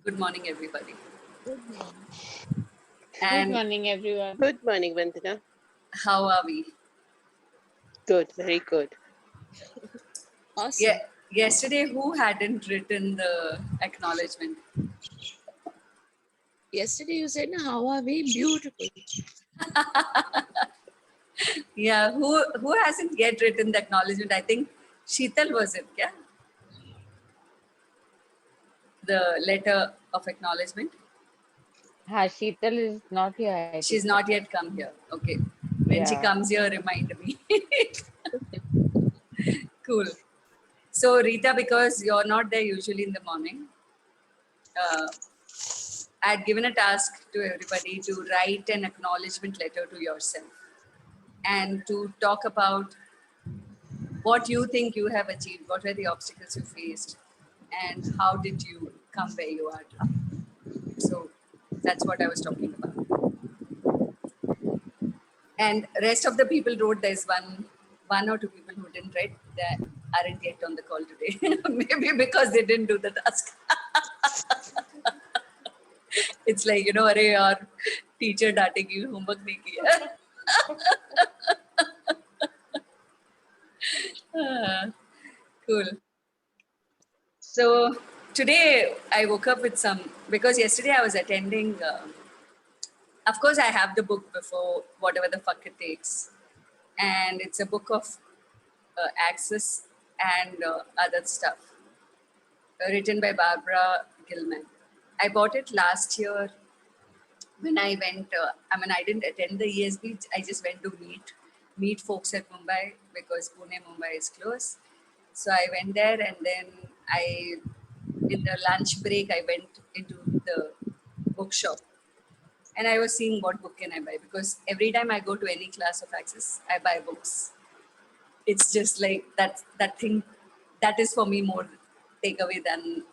Good morning, everybody. Good morning. Good And morning, everyone. Good morning, Vandana. how are we? Good, very good. Yeah, Awesome. yesterday, who hadn't written the acknowledgement? Yesterday you said, "How are we?" Beautiful. Yeah, who hasn't yet written the acknowledgement? I think Sheetal was it, yeah? The letter of acknowledgement. Sheetal is not here, I think. She's not yet come here. Okay. When she Yeah. comes here, remind me. Cool. So, Rita, because you're not there usually in the morning, I had given a task to everybody to write an acknowledgement letter to yourself and to talk about what you think you have achieved, what were the obstacles you faced, and how did you come where you are today. So that's what I was talking about. And rest of the people wrote. There's one or two people who didn't write that aren't yet on the call today. Maybe because they didn't do the task. It's like, अरे यार teacher डांटेगी homework नहीं किया. Cool. So today I woke up with because yesterday I was attending, of course, I have the book before, Whatever the Fuck It Takes. And it's a book of access and other stuff, written by Barbara Gilman. I bought it last year when I went, I didn't attend the ESB, I just went to meet folks at Mumbai because Pune, Mumbai is close. So I went there and then in the lunch break, I went into the bookshop and I was seeing what book can I buy, because every time I go to any class of access, I buy books. It's just like that thing that is for me more takeaway than,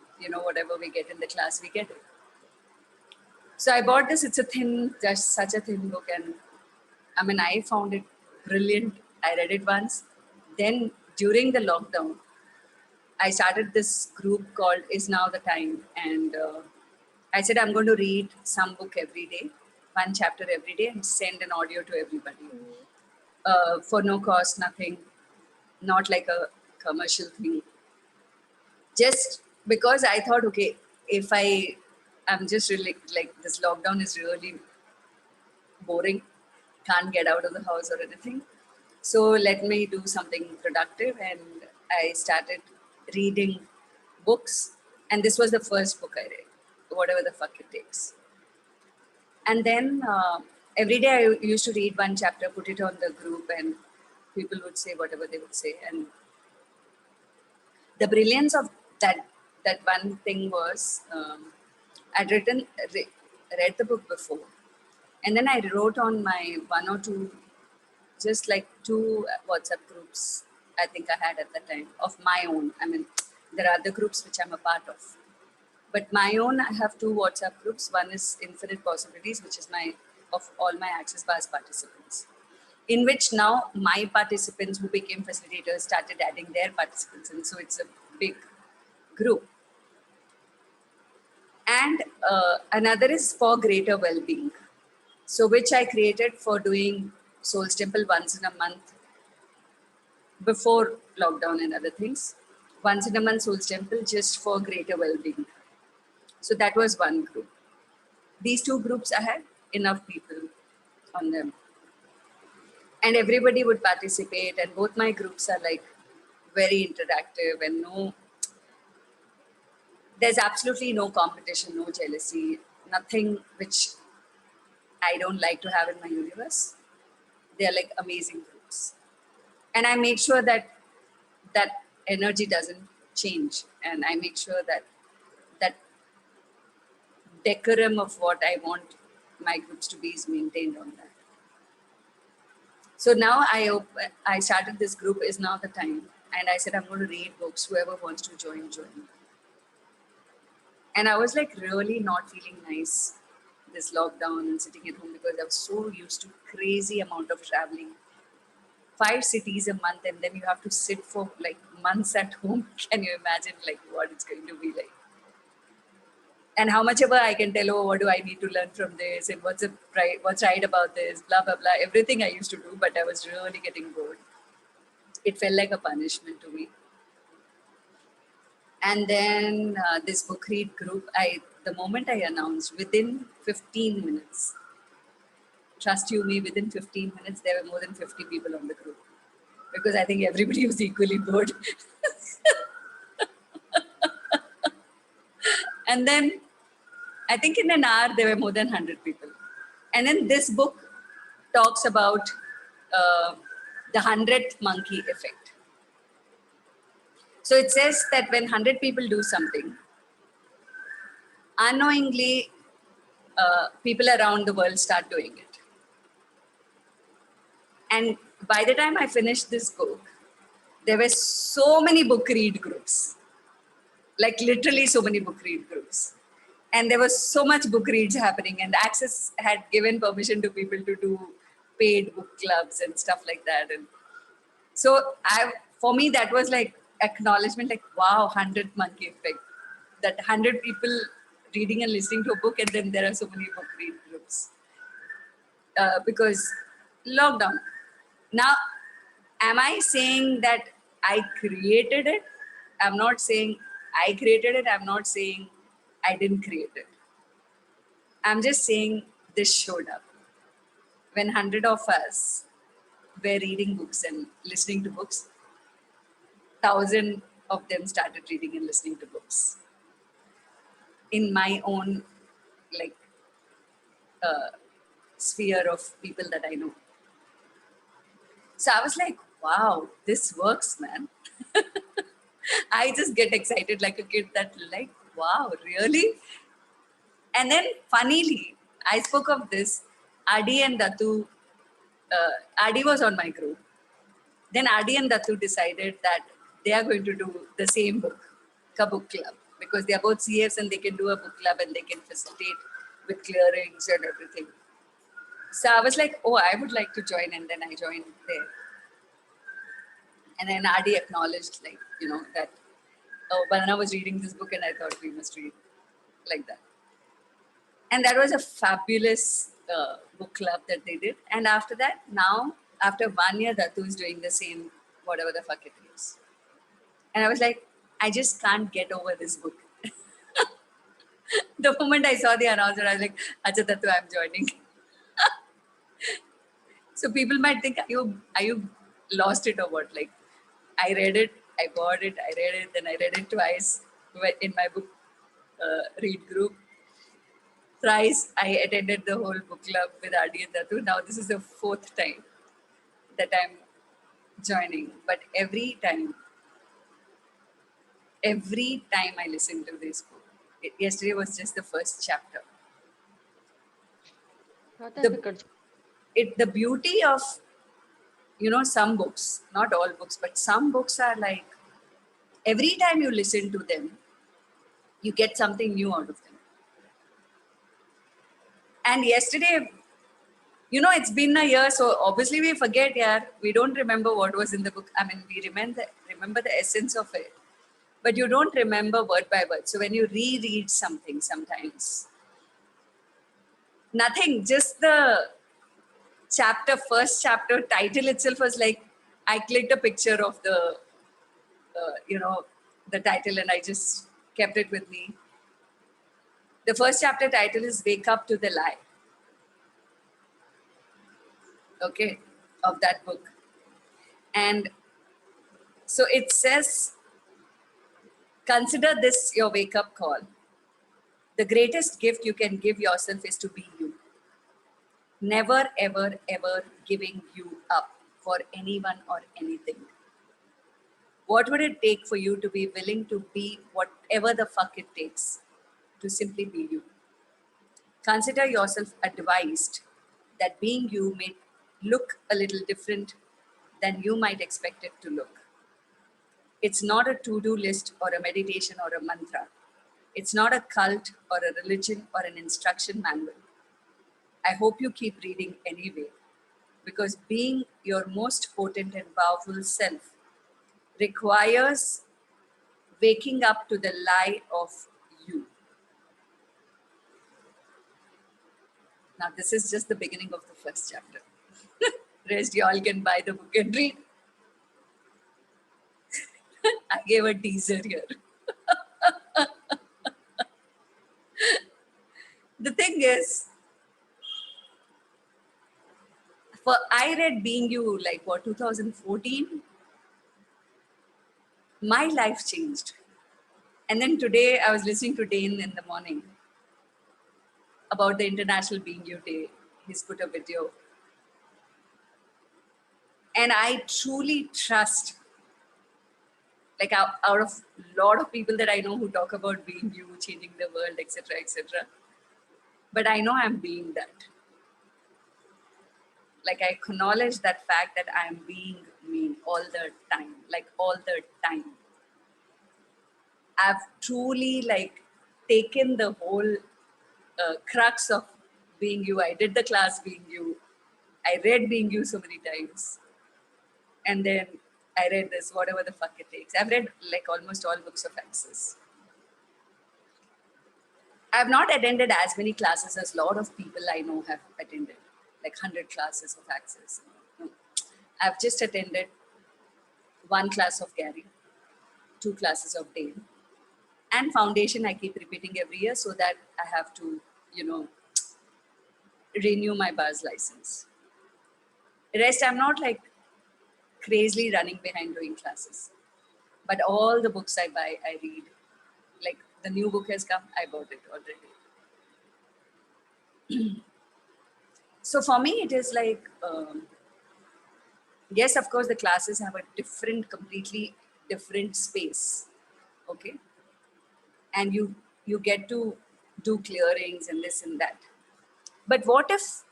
whatever we get in the class, we get it. So I bought this. It's just such a thin book. And I found it brilliant. I read it once. Then during the lockdown, I started this group called Is Now the Time. And I said, I'm going to read some book every day, one chapter every day, and send an audio to everybody for no cost, nothing, not like a commercial thing. Just because I thought, okay, if I'm just really like this lockdown is really boring, can't get out of the house or anything. So let me do something productive. And I started reading books. And this was the first book I read, Whatever the Fuck It Takes. And then every day I used to read one chapter, put it on the group, and people would say whatever they would say. And the brilliance of that one thing was I'd read the book before. And then I wrote on my one or two, just like two WhatsApp groups I think I had at the time of my own. There are other groups which I'm a part of. But my own, I have two WhatsApp groups. One is Infinite Possibilities, which is of all my Access Bars participants, in which now my participants who became facilitators started adding their participants. And so it's a big group. And another is for greater well-being. So which I created for doing Soul's Temple once in a month before lockdown and other things. Once in a month Soul's Temple just for greater well-being. So that was one group. These two groups, I had enough people on them. And everybody would participate, and both my groups are like very interactive and there's absolutely no competition, no jealousy, nothing which I don't like to have in my universe. They're like amazing groups. And I make sure that energy doesn't change. And I make sure that decorum of what I want my groups to be is maintained on that. So now I started this group, Is Now the Time. And I said, I'm going to read books. Whoever wants to join, join. And I was like really not feeling nice this lockdown and sitting at home because I was so used to crazy amount of traveling. 5 cities a month, and then you have to sit for like months at home. Can you imagine like what it's going to be like? And how much ever I can tell, oh, what do I need to learn from this, and what's right about this, blah blah blah. Everything I used to do, but I was really getting bored. It felt like a punishment to me. And then this book read group, the moment I announced, within 15 minutes, trust you me, within 15 minutes, there were more than 50 people on the group. Because I think everybody was equally bored. And then I think in an hour, there were more than 100 people. And then this book talks about the 100th monkey effect. So it says that when 100 people do something, unknowingly, people around the world start doing it. And by the time I finished this book, there were so many book read groups, like literally so many book read groups. And there was so much book reads happening, and Access had given permission to people to do paid book clubs and stuff like that. And so for me, that was like acknowledgement, like, wow, 100th monkey effect. That 100 people reading and listening to a book, and then there are so many book read groups. Because lockdown. Now, am I saying that I created it? I'm not saying I created it. I'm not saying I didn't create it. I'm just saying this showed up. When 100 of us were reading books and listening to books, 1,000 of them started reading and listening to books. In my own sphere of people that I know. So I was like, wow, this works, man. I just get excited like a kid that like, wow, really? And then funnily, I spoke of this, Adi and Datu, Adi was on my group. Then Adi and Datu decided that they are going to do the same book, a book club, because they are both CFs and they can do a book club and they can facilitate with clearings and everything. So I was like, oh, I would like to join, and then I joined there. And then Adi acknowledged, like, that, oh, Bandhana was reading this book and I thought we must read like that. And that was a fabulous book club that they did. And after that, now, after 1 year, Datu is doing the same, whatever the fuck it is. And I was like, I just can't get over this book. The moment I saw the announcement, I was like, Acha Datu, I'm joining. So people might think, are you lost it or what? Like, I read it, I bought it, I read it, then I read it twice in my book read group. Thrice I attended the whole book club with Adi and Datu. Now this is the 4th time that I'm joining. But every time I listen to this book, yesterday was just the first chapter. The beauty of, some books, not all books, but some books are like, every time you listen to them, you get something new out of them. And yesterday, it's been a year, so obviously we forget, we don't remember what was in the book. I mean, we remember the essence of it, but you don't remember word by word. So when you reread something sometimes, nothing, just the first chapter title itself was like, I clicked a picture of the title and I just kept it with me. The first chapter title is Wake Up to the Lie. Okay, of that book. And so it says, consider this your wake-up call. The greatest gift you can give yourself is to be you. Never, ever, ever giving you up for anyone or anything. What would it take for you to be willing to be whatever the fuck it takes to simply be you? Consider yourself advised that being you may look a little different than you might expect it to look. It's not a to-do list or a meditation or a mantra. It's not a cult or a religion or an instruction manual. I hope you keep reading anyway, because being your most potent and powerful self requires waking up to the lie of you. Now, this is just the beginning of the first chapter. Rest, you all can buy the book and read. I gave a teaser here. The thing is, I read Being You like what, 2014? My life changed. And then today I was listening to Dane in the morning about the International Being You Day. He's put a video. And I truly trust, like out of a lot of people that I know who talk about being you, changing the world, etc., etc. But I know I'm being that. Like I acknowledge that fact that I'm being me all the time, like all the time. I've truly like taken the whole crux of being you. I did the class Being You. I read Being You so many times. And then I read this, whatever the fuck it takes. I've read like almost all books of Access. I've not attended as many classes as a lot of people I know have attended, like 100 classes of Access. No. I've just attended one class of Gary, 2 classes of Dane, and Foundation I keep repeating every year so that I have to, renew my bars license. Rest, I'm not like crazily running behind doing classes. But all the books I buy, I read. Like the new book has come, I bought it already. So for me, it is like, yes, of course, the classes have a completely different space. Okay. And you get to do clearings and this and that. But what if,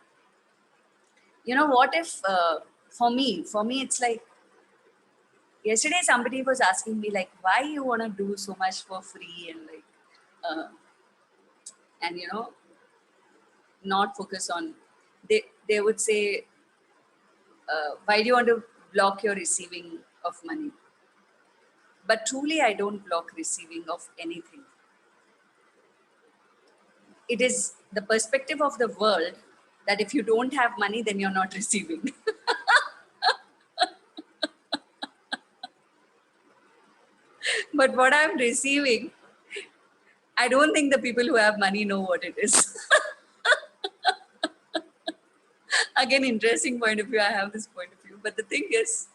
for me, it's like, yesterday somebody was asking me like, why you want to do so much for free and like, and not focus on, they would say, why do you want to block your receiving of money? But truly, I don't block receiving of anything. It is the perspective of the world that if you don't have money, then you're not receiving. But what I'm receiving, I don't think the people who have money know what it is. Again, interesting point of view. I have this point of view. But the thing is,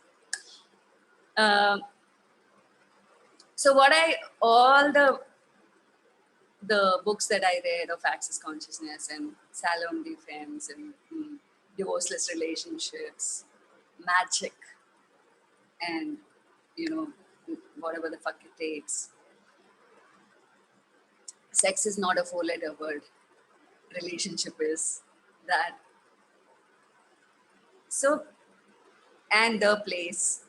so all the books that I read of Access Consciousness and Salome Defense and divorceless relationships, magic, and whatever the fuck it takes. Sex is not a 4-letter word. Relationship is that. So, and The Place.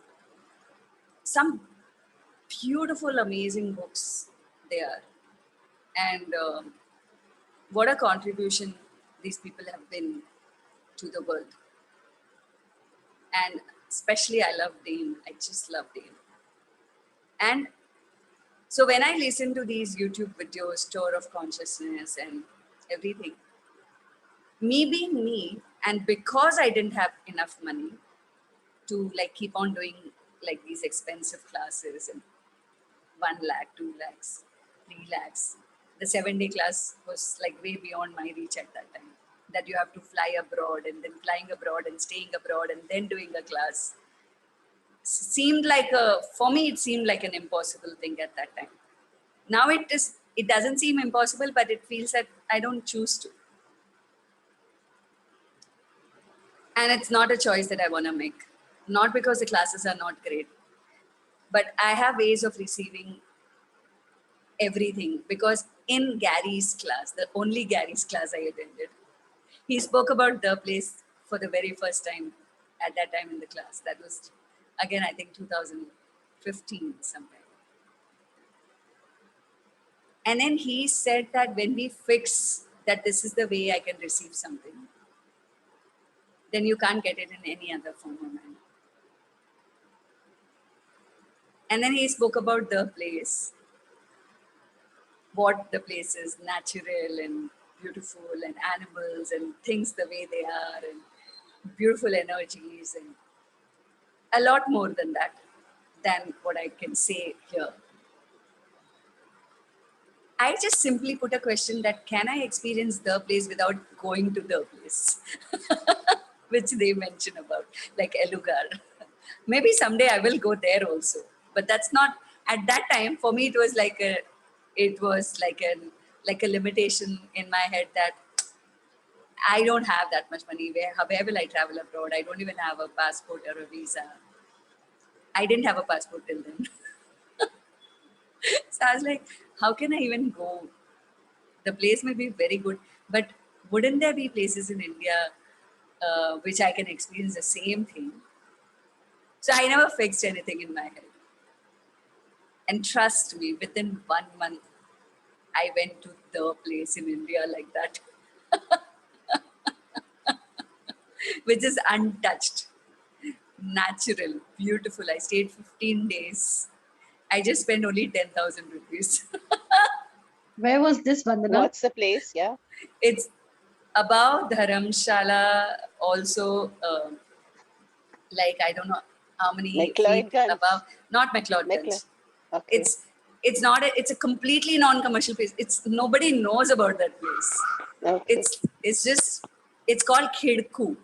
Some beautiful, amazing books there. And what a contribution these people have been to the world. And especially I love Dane. I just love Dane. And so when I listen to these YouTube videos, Tour of Consciousness and everything, me being me, and because I didn't have enough money to like keep on doing like these expensive classes and 1 lakh, 2 lakhs, 3 lakhs, the 7-day class was like way beyond my reach at that time. That you have to fly abroad and then flying abroad and staying abroad and then doing a class. Seemed like for me, it seemed like an impossible thing at that time. Now it doesn't seem impossible, but it feels that I don't choose to. And it's not a choice that I want to make. Not because the classes are not great, but I have ways of receiving everything. Because in Gary's class, the only Gary's class I attended, he spoke about The Place for the very first time at that time in the class. That was, again, I think 2015 sometime. And then he said that when we fix that this is the way I can receive something, then you can't get it in any other form or manner. And then he spoke about the place, what the place is, natural and beautiful, and animals and things the way they are, and beautiful energies, and a lot more than that, than what I can say here. I just simply put a question that can I experience the place without going to the place, which they mention about, like Elugar. Maybe someday I will go there also, but that's not at that time. For me, it was like a limitation in my head that I don't have that much money. Where will I travel abroad? I don't even have a passport or a visa. I didn't have a passport till then. So I was like, how can I even go? The place may be very good, but wouldn't there be places in India which I can experience the same thing? So I never fixed anything in my head. And trust me, within 1 month, I went to the place in India like that, which is untouched, natural, beautiful. I stayed 15 days. I just spent only 10,000 rupees. Where was this, Vandana? What's the place? Yeah. It's above Dharamshala, also, like, I don't know how many feet McLeodganj. above, not McLeodganj. Okay. It's not it's a completely non-commercial place. It's nobody knows about that place. Okay. It's called Khidku,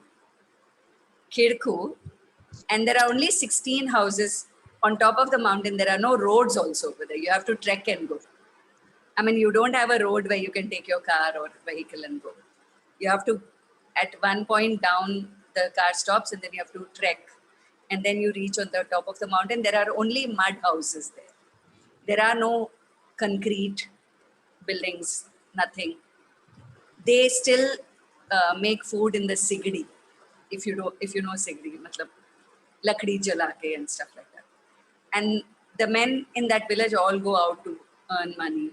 and there are only 16 houses on top of the mountain. There are no roads also over there. You have to trek and go. I mean, you don't have a road where you can take your car or vehicle and go. You have to, at one point down, the car stops and then you have to trek. And then you reach on the top of the mountain. There are only mud houses there. There are no concrete buildings, nothing. They still make food in the sigdi. If you know sigdi, matlab lakdi jala ke and stuff like that. And the men in that village all go out to earn money.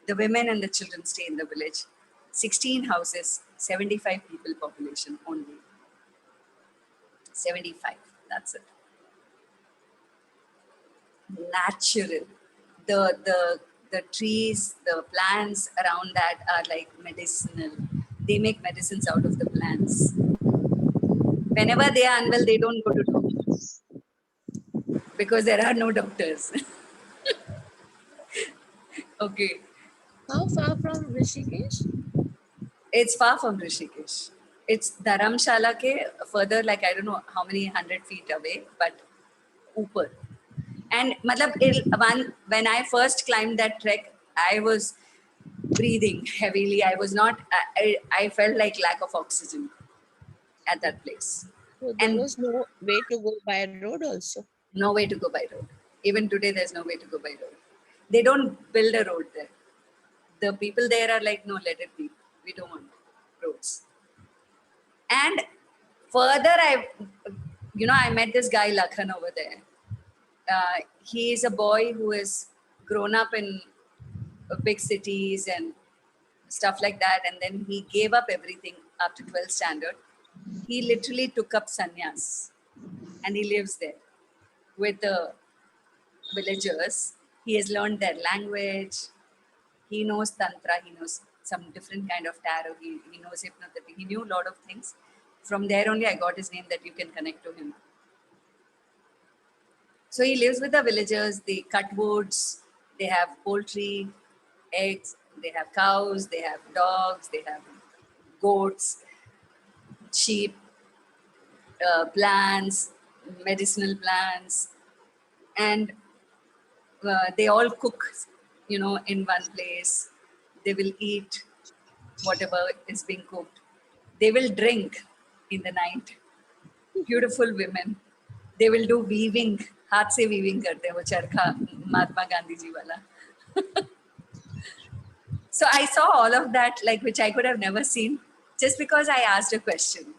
The women and the children stay in the village. 16 houses, 75 people population only. 75, that's it. Natural. The trees, the plants around that are like medicinal. They make medicines out of the plants. Whenever they are unwell, they don't go to doctors because there are no doctors. Okay. How far from Rishikesh? It's far from Rishikesh. It's Dharamshala ke further, like I don't know how many 100 feet away, but upar. And when I first climbed that trek, I was breathing heavily. I was not, I felt like lack of oxygen at that place. So there And was no way to go by road also. no way to go by road. Even today, there's no way to go by road. They don't build a road there. The people there are like, no, let it be. We don't want roads. And further, I met this guy Lakhan over there. He is a boy who has grown up in big cities and stuff like that. And then he gave up everything after 12th standard. He literally took up sannyas and he lives there with the villagers. He has learned their language. He knows tantra. He knows some different kind of tarot. He knows hypnotherapy. He knew a lot of things. From there only I got his name that you can connect to him. So he lives with the villagers. They cut woods. They have poultry, eggs. They have cows. They have dogs. They have goats, sheep, plants, medicinal plants, and they all cook, in one place. They will eat whatever is being cooked. They will drink in the night. Beautiful women. They will do weaving. हाथ से weaving करते हैं वो चरखा महात्मा गांधी जी वाला. So I saw all of that, like, which I could have never seen just because I asked a question.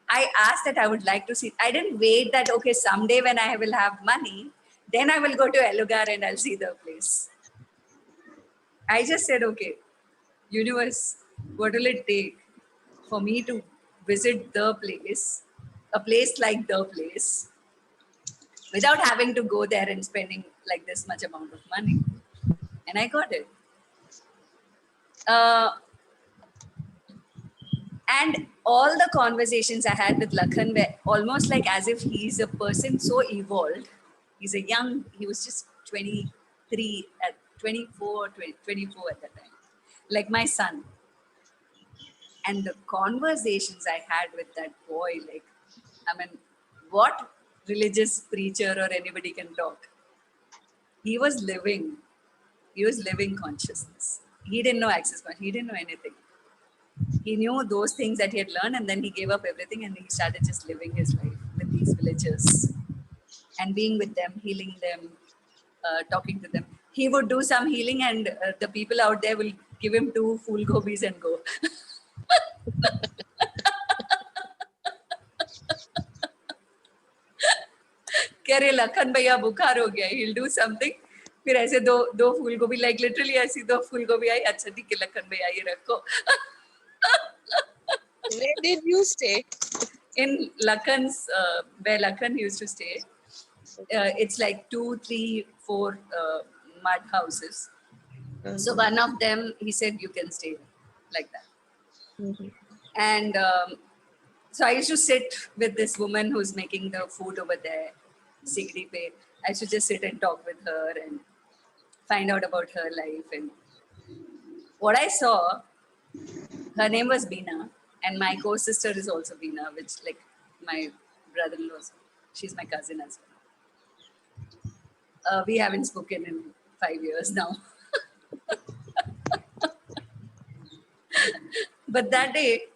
I asked that I would like to see. I didn't wait that, okay, someday when I will have money, then I will go to Elugar and I'll see the place. I just said, okay, universe, what will it take for me to visit the place, a place like the place, without having to go there and spending like this much amount of money. And I got it. Uh, and all the conversations I had with Lakhan were almost like as if he's a person so evolved. He was just 23, at 24, 24 at that time, like my son. And the conversations I had with that boy, like, I mean, what religious preacher or anybody can talk? He was living consciousness. He didn't know access point. He didn't know anything. He knew those things that he had learned, and then he gave up everything and he started just living his life with these villagers and being with them, healing them, talking to them. He would do some healing, and the people out there will give him 2 full gobis and go. कह रहे लखन भैया बुखार हो गया, he'll do something, फिर ऐसे दो फूल गोभी, like literally ऐसी 2 फूल गोभी आई, अच्छा ठीक है लखन भैया ये रखो. Where did you stay? In Lakhan's, where Lakhan used to stay, it's like 2, 3, 4 mud houses. So one of them, he said, you can stay like that. Mhm. And so I used to sit with this woman who's making the food over there, Sigdi Pe. I used to just sit and talk with her and find out about her life. And what I saw, her name was Beena, and my co-sister is also Beena, which like my brother-in-law. She's my cousin as well. We haven't spoken in 5 years now. But that day,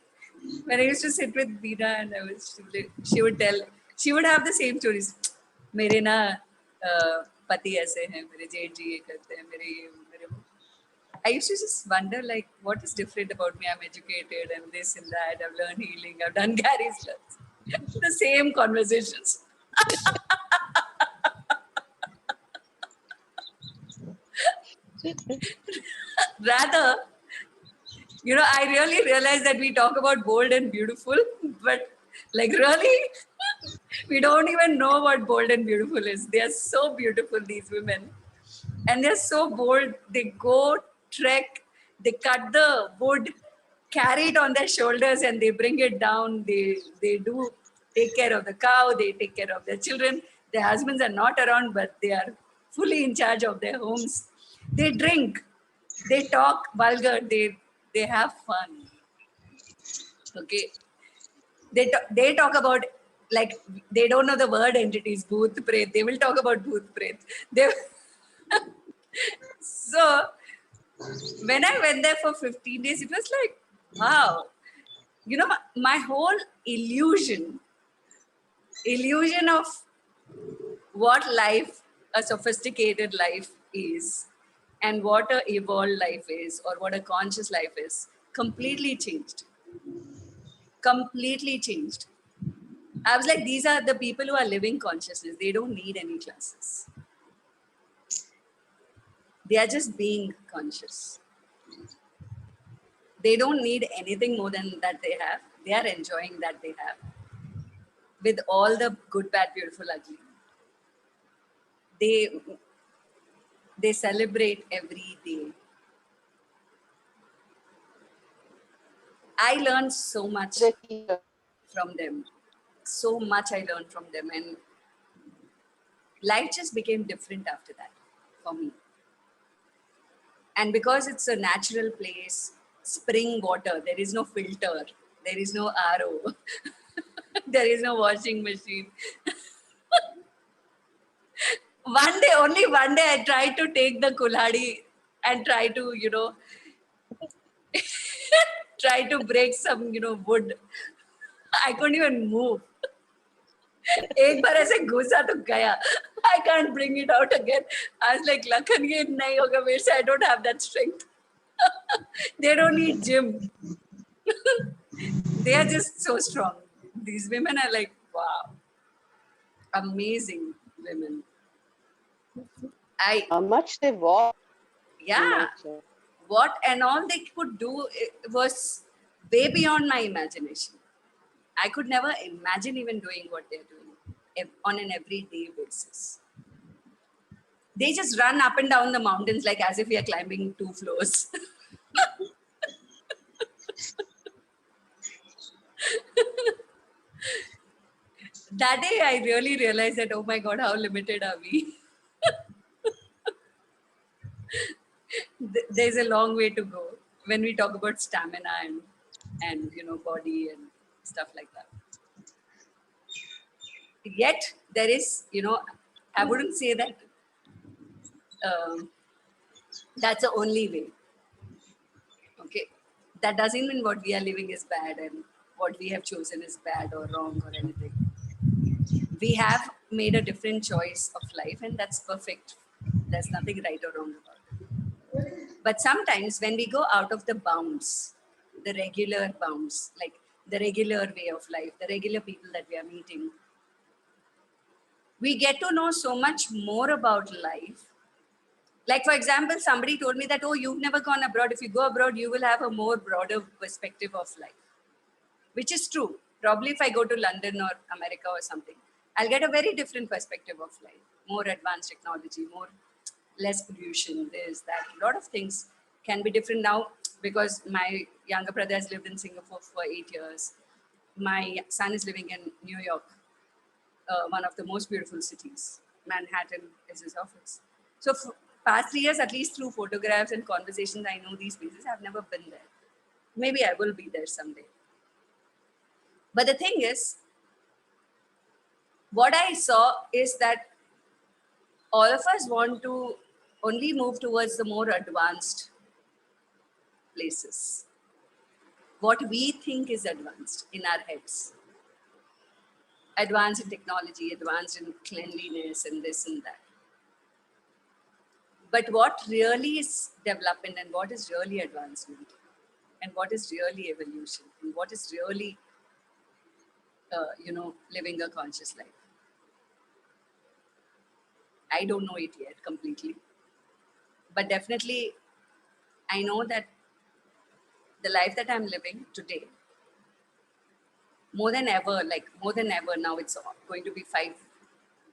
when I used to sit with Beena and she would have the same stories. मेरे ना पति ऐसे हैं, मेरे जेठ जी ये करते हैं, मेरे I used to just wonder, like, what is different about me? I'm educated and this and that. I've learned healing. I've done Gary's class. The same conversations. Rather, I really realize that we talk about bold and beautiful, but like really, we don't even know what bold and beautiful is. They are so beautiful, these women. And they're so bold. They go trek, they cut the wood, carry it on their shoulders, and they bring it down. They do take care of the cow, they take care of their children. Their husbands are not around, but they are fully in charge of their homes. They drink, they talk vulgar, they have fun. Okay. They talk about, like, they don't know the word entities, bhoot, pret. They will talk about bhoot, pret. So when I went there for 15 days, it was like, wow, my whole illusion of what life, a sophisticated life is, and what a evolved life is, or what a conscious life is, completely changed. Completely changed. I was like, these are the people who are living consciousness. They don't need any classes. They are just being conscious. They don't need anything more than that they have. They are enjoying that they have. With all the good, bad, beautiful, ugly. They celebrate every day. I learned so much from them. So much I learned from them. And life just became different after that for me. And because it's a natural place, spring water, there is no filter, there is no RO, there is no washing machine. Only one day I tried to take the kulhadi and try to, try to break some, wood. I couldn't even move. एक बार ऐसे घुसा तो गया. I can't bring it out again. I was like, Lakhan, ये नहीं होगा मेरे से. I don't have that strength. They don't need gym. They are just so strong. These women are like, wow, amazing women. How much they walk. Yeah, what and all they could do was way beyond my imagination. I could never imagine even doing what they're doing. on an everyday basis. They just run up and down the mountains like as if we are climbing 2 floors. That day I really realized that, oh my God, how limited are we? There's a long way to go when we talk about stamina and body and stuff like that. Yet there is, I wouldn't say that um, that's the only way. Okay, that doesn't mean what we are living is bad and what we have chosen is bad or wrong or anything. We have made a different choice of life, and that's perfect. There's nothing right or wrong about it. But sometimes when we go out of the bounds, the regular bounds, like the regular way of life, the regular people that we are meeting, we get to know so much more about life. Like, for example, somebody told me that, oh, you've never gone abroad. If you go abroad, you will have a more broader perspective of life, which is true. Probably if I go to London or America or something, I'll get a very different perspective of life. More advanced technology, less pollution, this, that. A lot of things can be different now because my younger brother has lived in Singapore for 8 years. My son is living in New York, one of the most beautiful cities. Manhattan is his office. So for past 3 years, at least through photographs and conversations, I know these places. I've never been there. Maybe I will be there someday. But the thing is, what I saw is that all of us want to only move towards the more advanced places. What we think is advanced in our heads. Advanced in technology, advanced in cleanliness and this and that. But what really is development and what is really advancement and what is really evolution and what is really, living a conscious life. I don't know it yet completely. But definitely, I know that the life that I'm living today, more than ever now, it's going to be 5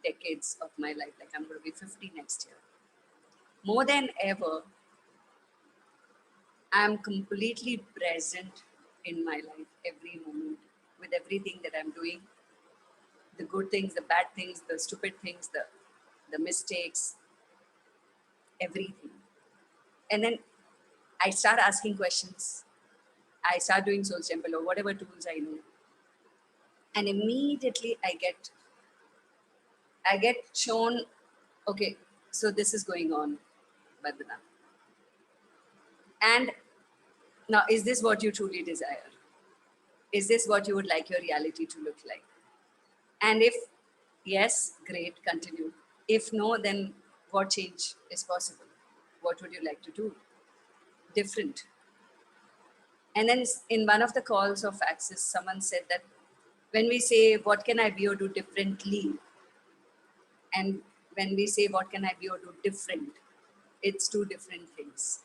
decades of my life. Like I'm going to be 50 next year. More than ever, I'm completely present in my life every moment with everything that I'm doing. The good things, the bad things, the stupid things, the mistakes, everything. And then I start asking questions. I start doing Soul Temple or whatever tools I know. And immediately I get shown, okay, so this is going on, Vandana. And now, is this what you truly desire? Is this what you would like your reality to look like? And if yes, great, continue. If no, then what change is possible? What would you like to do different? And then in one of the calls of Access, someone said that when we say, what can I be or do differently? And when we say, what can I be or do different? It's 2 different things.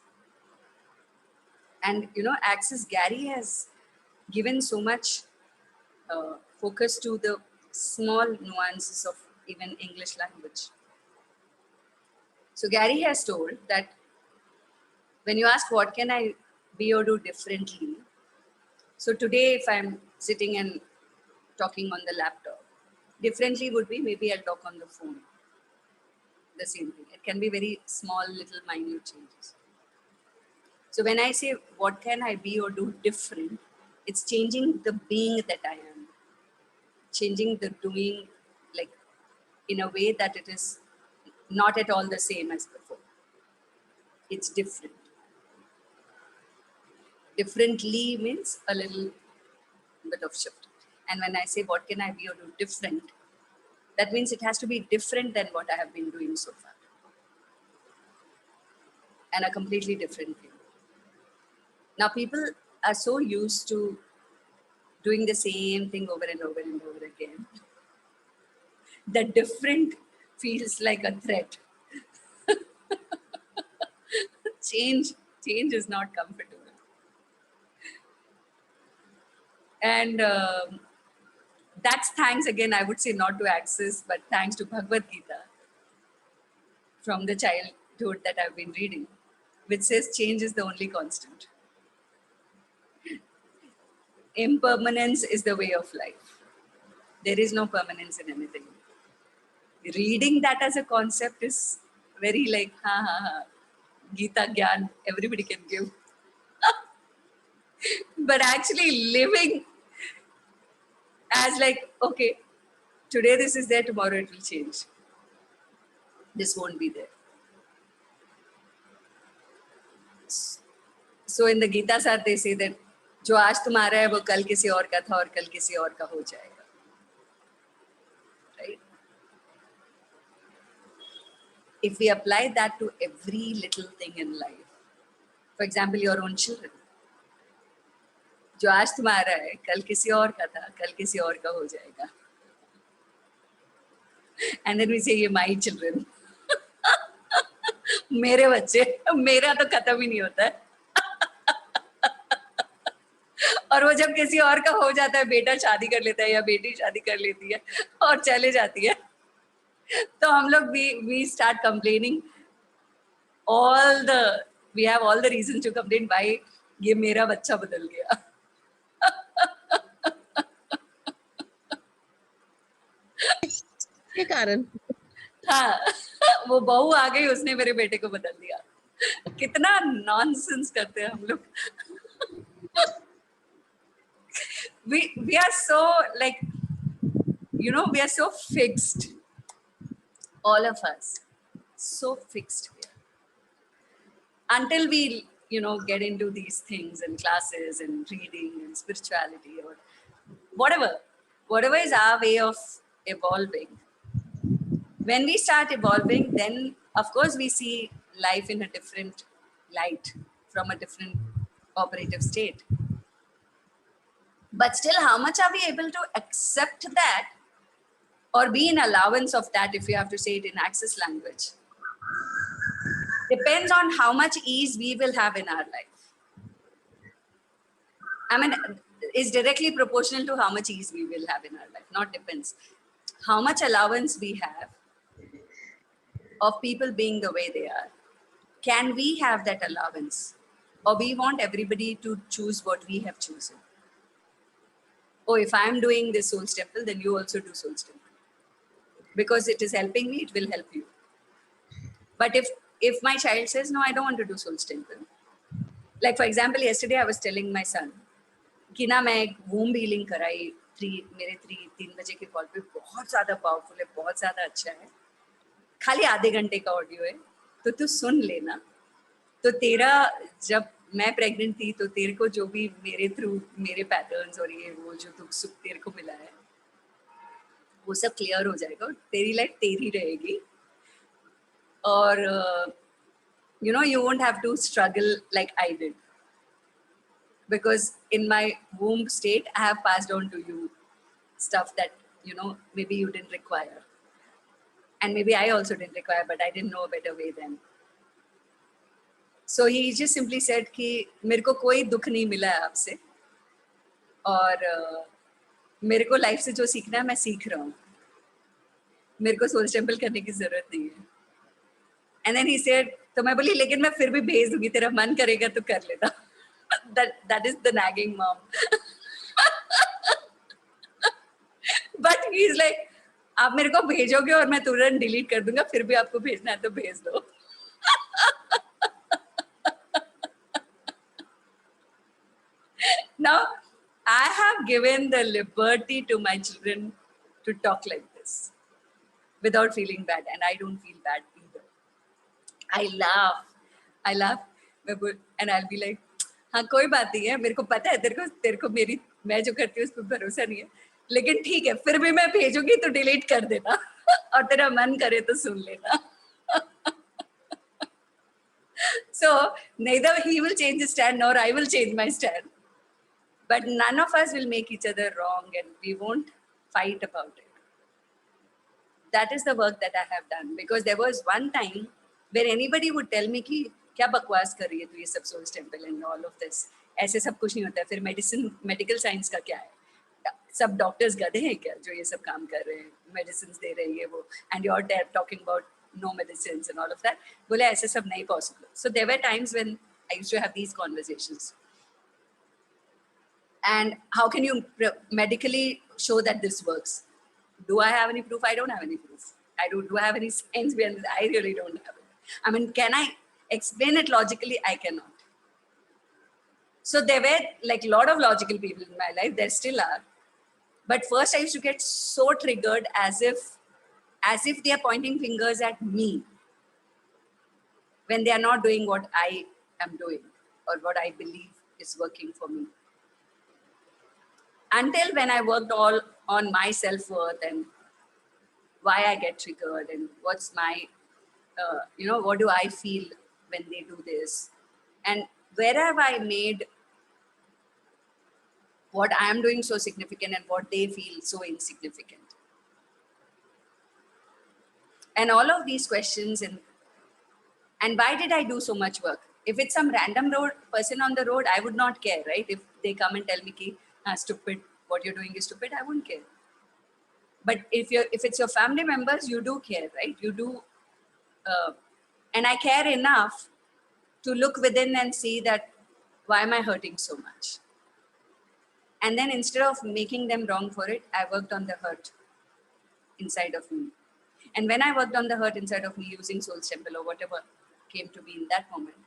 And, Access Gary has given so much focus to the small nuances of even English language. So Gary has told that when you ask, what can I be or do differently? So today, if I'm sitting and talking on the laptop, differently would be maybe I'll talk on the phone. The same thing. It can be very small, little minute changes. So when I say, what can I be or do different? It's changing the being that I am. Changing the doing, like in a way that it is not at all the same as before. It's different. Differently means a little bit of shift. And when I say, what can I be or do different? That means it has to be different than what I have been doing so far. And a completely different thing. Now, people are so used to doing the same thing over and over and over again that different feels like a threat. Change is not comfortable. And that's thanks again, I would say, not to Access, but thanks to Bhagavad Gita from the childhood that I've been reading, which says change is the only constant. Impermanence is the way of life. There is no permanence in anything. Reading that as a concept is very like, ha ha ha, Gita Gyan, everybody can give. But actually living as like, okay, today this is there, tomorrow it will change. This won't be there. So in the Gita Sar, they say that जो आज तुम्हारा है वो कल किसी और का था और कल किसी और का हो जाएगा. Right? If we apply that to every little thing in life, for example, your own children, जो आज तुम्हारा है कल किसी और का था, कल किसी और का हो जाएगा. And then we say, ये my children. मेरे बच्चे, मेरा तो खत्म ही नहीं होता है. और वो जब किसी और का हो जाता है, बेटा शादी कर लेता है या बेटी शादी कर लेती है और चले जाती है, तो हम लोग we start complaining. We have all the reasons to complain why ये मेरा बच्चा बदल गया. के कारण हाँ, वो बहू आ गई, उसने मेरे बेटे को बदल दिया. कितना नॉनसेंस करते हैं हम लोग. We are so like, you know, we are so fixed, all of us, so fixed here. Until we, you know, get into these things and classes and reading and spirituality or whatever is our way of evolving. When we start evolving, then of course we see life in a different light, from a different operative state. But still, how much are we able to accept that or be in allowance of that, if you have to say it in Access language? Depends on how much ease we will have in our life. I mean, it's directly proportional to how much ease we will have in our life, not depends. How much allowance we have of people being the way they are. Can we have that allowance? Or we want everybody to choose what we have chosen? Oh, if I'm doing this Souls Temple, then you also do Souls Temple. Because it is helping me, it will help you. But if my child says, no, I don't want to do Souls Temple. Like for example, yesterday I was telling my son, कि ना मैं एक womb healing कराई मेरे 3 बजे के call पे, बहुत ज़्यादा पावरफुल है, बहुत ज़्यादा अच्छा है, खाली आधे घंटे का ऑडियो है, तो तू सुन लेना. तो तेरा, जब मैं प्रेग्नेंट थी तो तेरे को जो भी मेरे थ्रू मेरे पैटर्न्स और ये वो जो दुख सुख तेरे को मिला है, वो सब क्लियर हो जाएगा और तेरी लाइफ तेरी रहेगी. और you know, you won't have to struggle like I did. Because in my womb state, I have passed on to you stuff that, you know, maybe you didn't require. And maybe I also didn't require, but I didn't know a better way then. So he just simply said कि मेरे को कोई दुख नहीं मिला है आपसे और मेरे को लाइफ से जो सीखना है मैं सीख रहा हूँ, मेरे को सोल्स टेम्पल करने की जरूरत नहीं है. And then he said, तो मैं बोली लेकिन मैं फिर भी भेज दूंगी, तेरा मन करेगा तो कर लेना. That is the nagging mom. But he's like, आप मेरे को भेजोगे और मैं तुरंत डिलीट कर दूंगा, फिर भी आपको भेजना है तो भेज दो. Now, I have given the liberty to my children to talk like this without feeling bad, and I don't feel bad either. I laugh, and I'll be like, हाँ कोई बात नहीं है, मेरे को पता है तेरे को मेरी मैं जो करती हूँ उस पर भरोसा नहीं है, लेकिन ठीक है, फिर भी मैं भेजूंगी तो डिलीट कर देना और तेरा मन करे तो सुन लेना. So neither he will change his stand nor I will change my stand. But none of us will make each other wrong and we won't fight about it. That is the work that I have done. Because there was one time where anybody would tell me कि क्या बकवास कर रही है तू, ये सब Souls Temple and all of this. ऐसे सब कुछ नहीं होता है. फिर मेडिकल साइंस का क्या है? सब डॉक्टर्स गधे हैं क्या जो ये सब काम कर रहे हैं, मेडिसिन दे रहे हैं ये वो, and you are talking about no medicine and all of that. बोले ऐसे सब नहीं possible. So there were times when I used to have these conversations. And how can you medically show that this works? Do I have any proof? I don't have any proof. Do I have any science behind this? I really don't have it. I mean, can I explain it logically? I cannot. So there were like a lot of logical people in my life. There still are. But first I used to get so triggered as if they are pointing fingers at me when they are not doing what I am doing or what I believe is working for me. Until when I worked all on my self-worth and why I get triggered and what's my, what do I feel when they do this? And where have I made what I am doing so significant and what they feel so insignificant? And all of these questions and why did I do so much work? If it's some random person on the road, I would not care, right? If they come and tell me, ki, stupid, what you're doing is stupid, I wouldn't care. But if it's your family members, you do care, right? You do, and I care enough to look within and see that why am I hurting so much? And then instead of making them wrong for it, I worked on the hurt inside of me. And when I worked on the hurt inside of me using Soul's Temple or whatever came to be in that moment,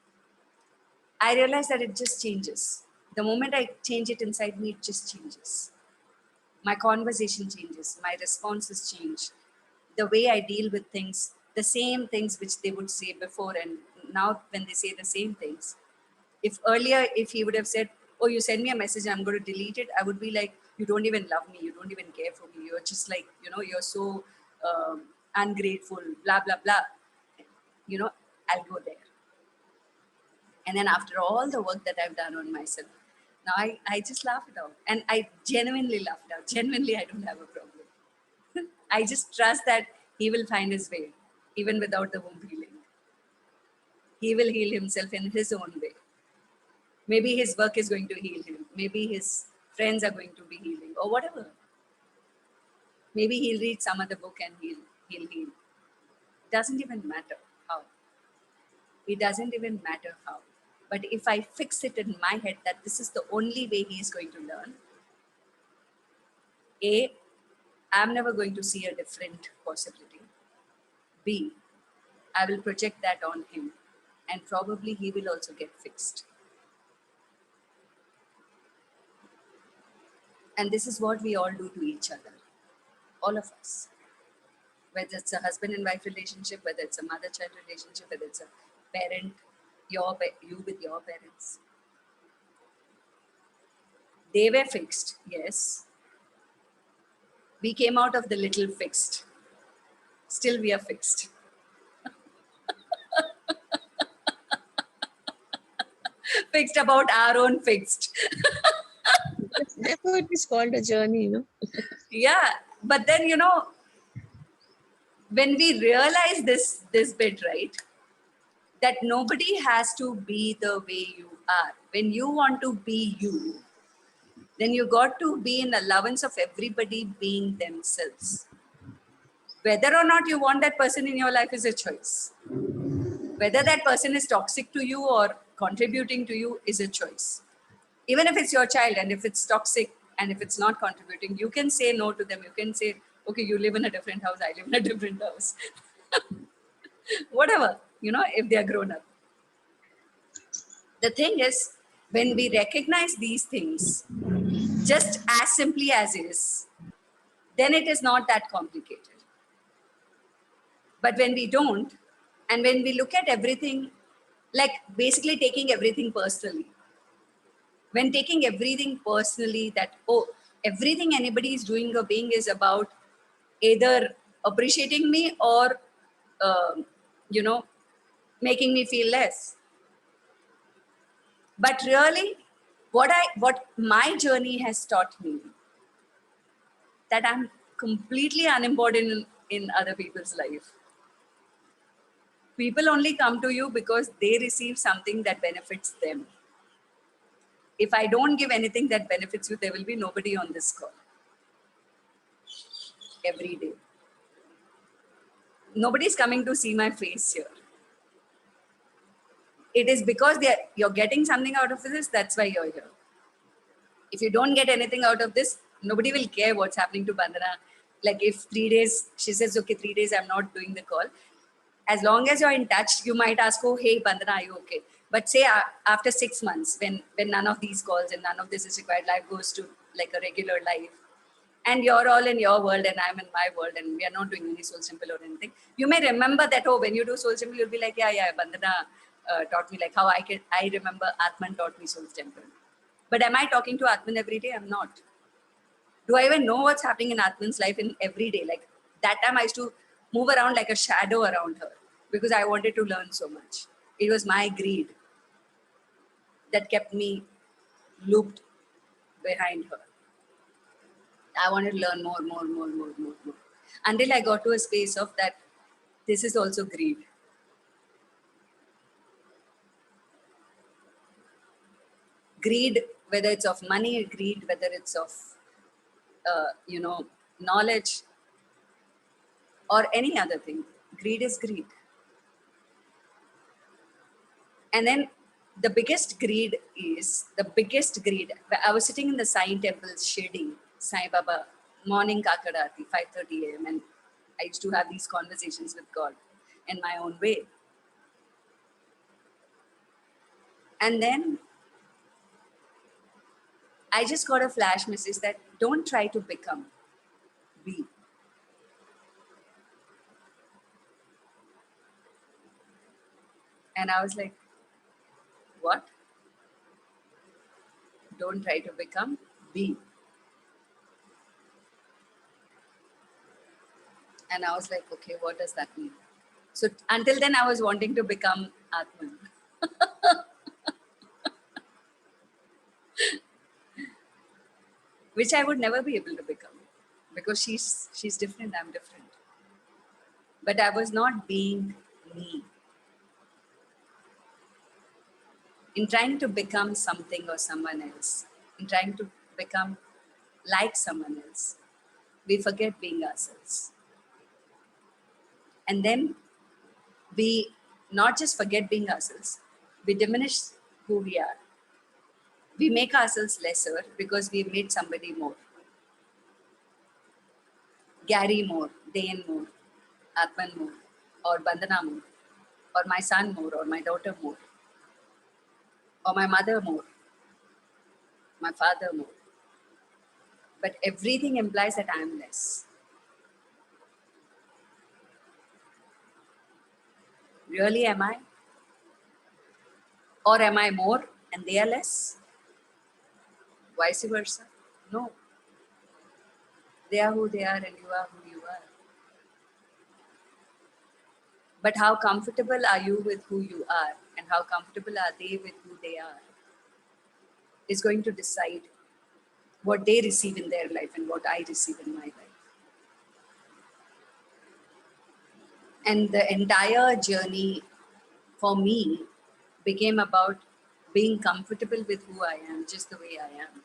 I realized that it just changes. The moment I change it inside me, it just changes. My conversation changes, my responses change. The way I deal with things, the same things which they would say before, and now when they say the same things. If earlier, if he would have said, oh, you send me a message, I'm going to delete it, I would be like, you don't even love me, you don't even care for me, you're just like, you're so ungrateful, blah, blah, blah. I'll go there. And then after all the work that I've done on myself, now I just laugh it out. And I genuinely laugh it out. Genuinely, I don't have a problem. I just trust that he will find his way, even without the womb healing. He will heal himself in his own way. Maybe his work is going to heal him. Maybe his friends are going to be healing or whatever. Maybe he'll read some other book and he'll heal. It doesn't even matter how. It doesn't even matter how. But if I fix it in my head that this is the only way he is going to learn, A, I'm never going to see a different possibility. B, I will project that on him and probably he will also get fixed. And this is what we all do to each other, all of us. Whether it's a husband and wife relationship, whether it's a mother-child relationship, whether it's a parent, you with your parents. They were fixed, yes. We came out of the little fixed. Still we are fixed. Fixed about our own fixed. Therefore, it is called a journey, Yeah, but then, when we realize this bit, right, that nobody has to be the way you are. When you want to be you, then you got to be in allowance of everybody being themselves. Whether or not you want that person in your life is a choice. Whether that person is toxic to you or contributing to you is a choice. Even if it's your child and if it's toxic and if it's not contributing, you can say no to them. You can say, okay, you live in a different house, I live in a different house. Whatever, if they are grown up. The thing is, when we recognize these things, just as simply as is, then it is not that complicated. But when we don't, and when we look at everything, like basically taking everything personally, when taking everything personally that, oh, everything anybody is doing or being is about either appreciating me or, making me feel less. But really, what my journey has taught me, that I'm completely unimportant in other people's life. People only come to you because they receive something that benefits them. If I don't give anything that benefits you, there will be nobody on this call. every day. Nobody's coming to see my face here. It is because you're getting something out of this, that's why you're here. If you don't get anything out of this, nobody will care what's happening to Bandana. Like if 3 days, she says, okay, 3 days I'm not doing the call. As long as you're in touch, you might ask, oh, hey, Bandana, are you okay? But say after 6 months, when none of these calls and none of this is required, life goes to like a regular life. And you're all in your world and I'm in my world and we are not doing any Soul Simple or anything. You may remember that, oh, when you do Soul Simple, you'll be like, yeah, Bandana taught me, like how I remember Atman taught me Soul Simple. But am I talking to Atman every day? I'm not. Do I even know what's happening in Atman's life in every day? Like that time I used to move around like a shadow around her because I wanted to learn so much. It was my greed that kept me looped behind her. I wanted to learn more. Until I got to a space of that, this is also greed. Greed, whether it's of money, greed, whether it's of, knowledge or any other thing. Greed is greed. And then the biggest greed, I was sitting in the Sai temple, Shirdi, Sai Baba, morning Kakadati, 5:30 a.m. And I used to have these conversations with God in my own way. And then I just got a flash message that don't try to become, be. And I was like, what? Don't try to become, be. And I was like, okay, what does that mean? So until then, I was wanting to become Atman. Which I would never be able to become because she's different, I'm different. But I was not being me. In trying to become something or someone else, in trying to become like someone else, we forget being ourselves. And then we not just forget being ourselves, we diminish who we are. We make ourselves lesser because we've made somebody more. Gary more, Dayan more, Atman more, or Bandana more, or my son more, or my daughter more, or my mother more, my father more. But everything implies that I am less. Really, am I? Or am I more and they are less? Vice versa? No. They are who they are and you are who you are. But how comfortable are you with who you are and how comfortable are they with who they are is going to decide what they receive in their life and what I receive in my life. And the entire journey for me became about being comfortable with who I am, just the way I am.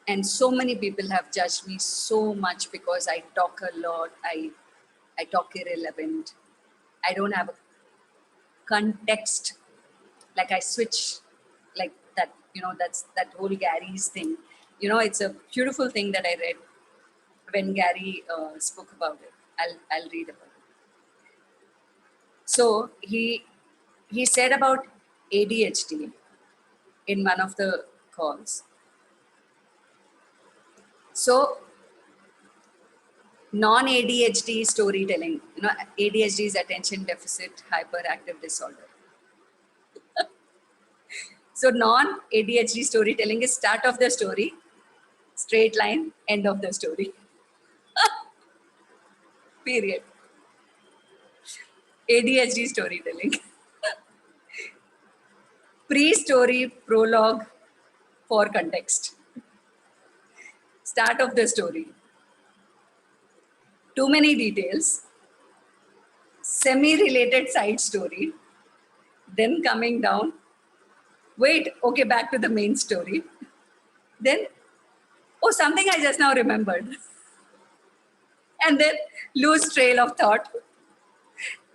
And so many people have judged me so much because I talk a lot, I talk irrelevant, I don't have a context, like I switch like that, that's that whole Gary's thing. It's a beautiful thing that I read when Gary spoke about it. I'll read about it. So he said about ADHD in one of the calls. So non-ADHD storytelling, ADHD is attention deficit hyperactive disorder. So non-ADHD storytelling is start of the story, straight line, end of the story. Period. ADHD storytelling. Pre-story, prologue, for context. Start of the story. Too many details. Semi-related side story. Then coming down. Wait, okay, back to the main story. Then, oh, something I just now remembered. and then lose trail of thought.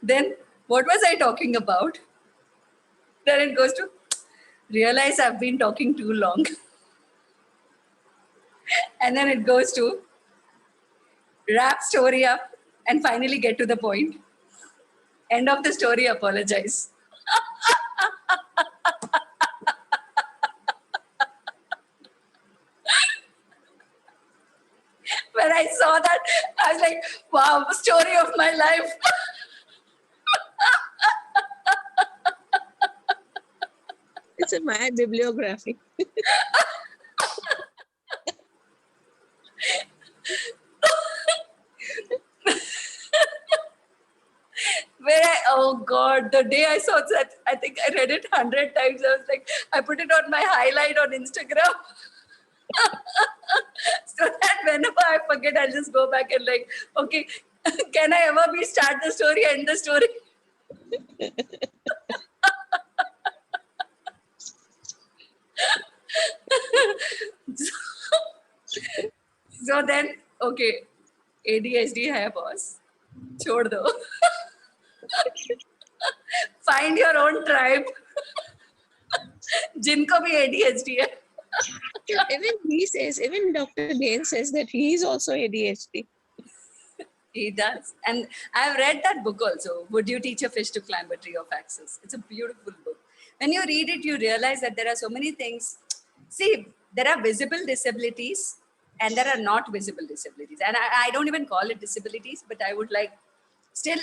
Then what was I talking about? Then it goes to realize I've been talking too long. And then it goes to wrap story up and finally get to the point. End of the story, apologize. When I saw that, I was like, wow, story of my life. It's a mad bibliography. Oh God, the day I saw that, I think I read it 100 times. I was like, I put it on my highlight on Instagram. So that whenever I forget, I'll just go back and like, okay, can I ever be start the story, end the story? So then, okay, ADHD hai boss. Chhod do. Find your own tribe. जिनको भी ADHD है. Even Dr. Dane says that he is also ADHD. He does. And I've read that book also. Would You Teach a Fish to Climb a Tree of Access? It's a beautiful book. When you read it, you realize that there are so many things. See, there are visible disabilities and there are not visible disabilities. And I don't even call it disabilities, but I would like, still,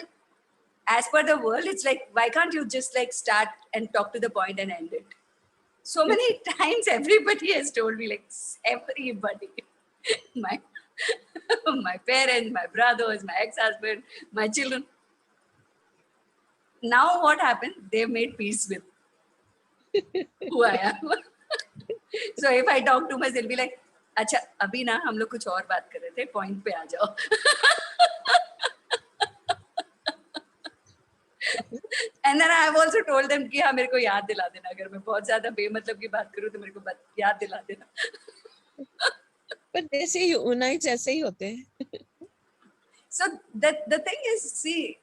as per the world, it's like, why can't you just like start and talk to the point and end it? So many times everybody has told me, like everybody, my parents, my brothers, my ex-husband, my children. Now what happened? They've made peace with who I am. So if I talk too much, they'll be like, अच्छा अभी ना हम लोग कुछ और बात कर रहे थे, point पे आ जाओ. And then I have also told them कि हाँ मेरे को याद दिला देना, अगर मैं बहुत ज़्यादा बेमतलब की बात करूँ तो मेरे को याद दिला देना. But they say unites ऐसे ही होते हैं. So the thing is, see,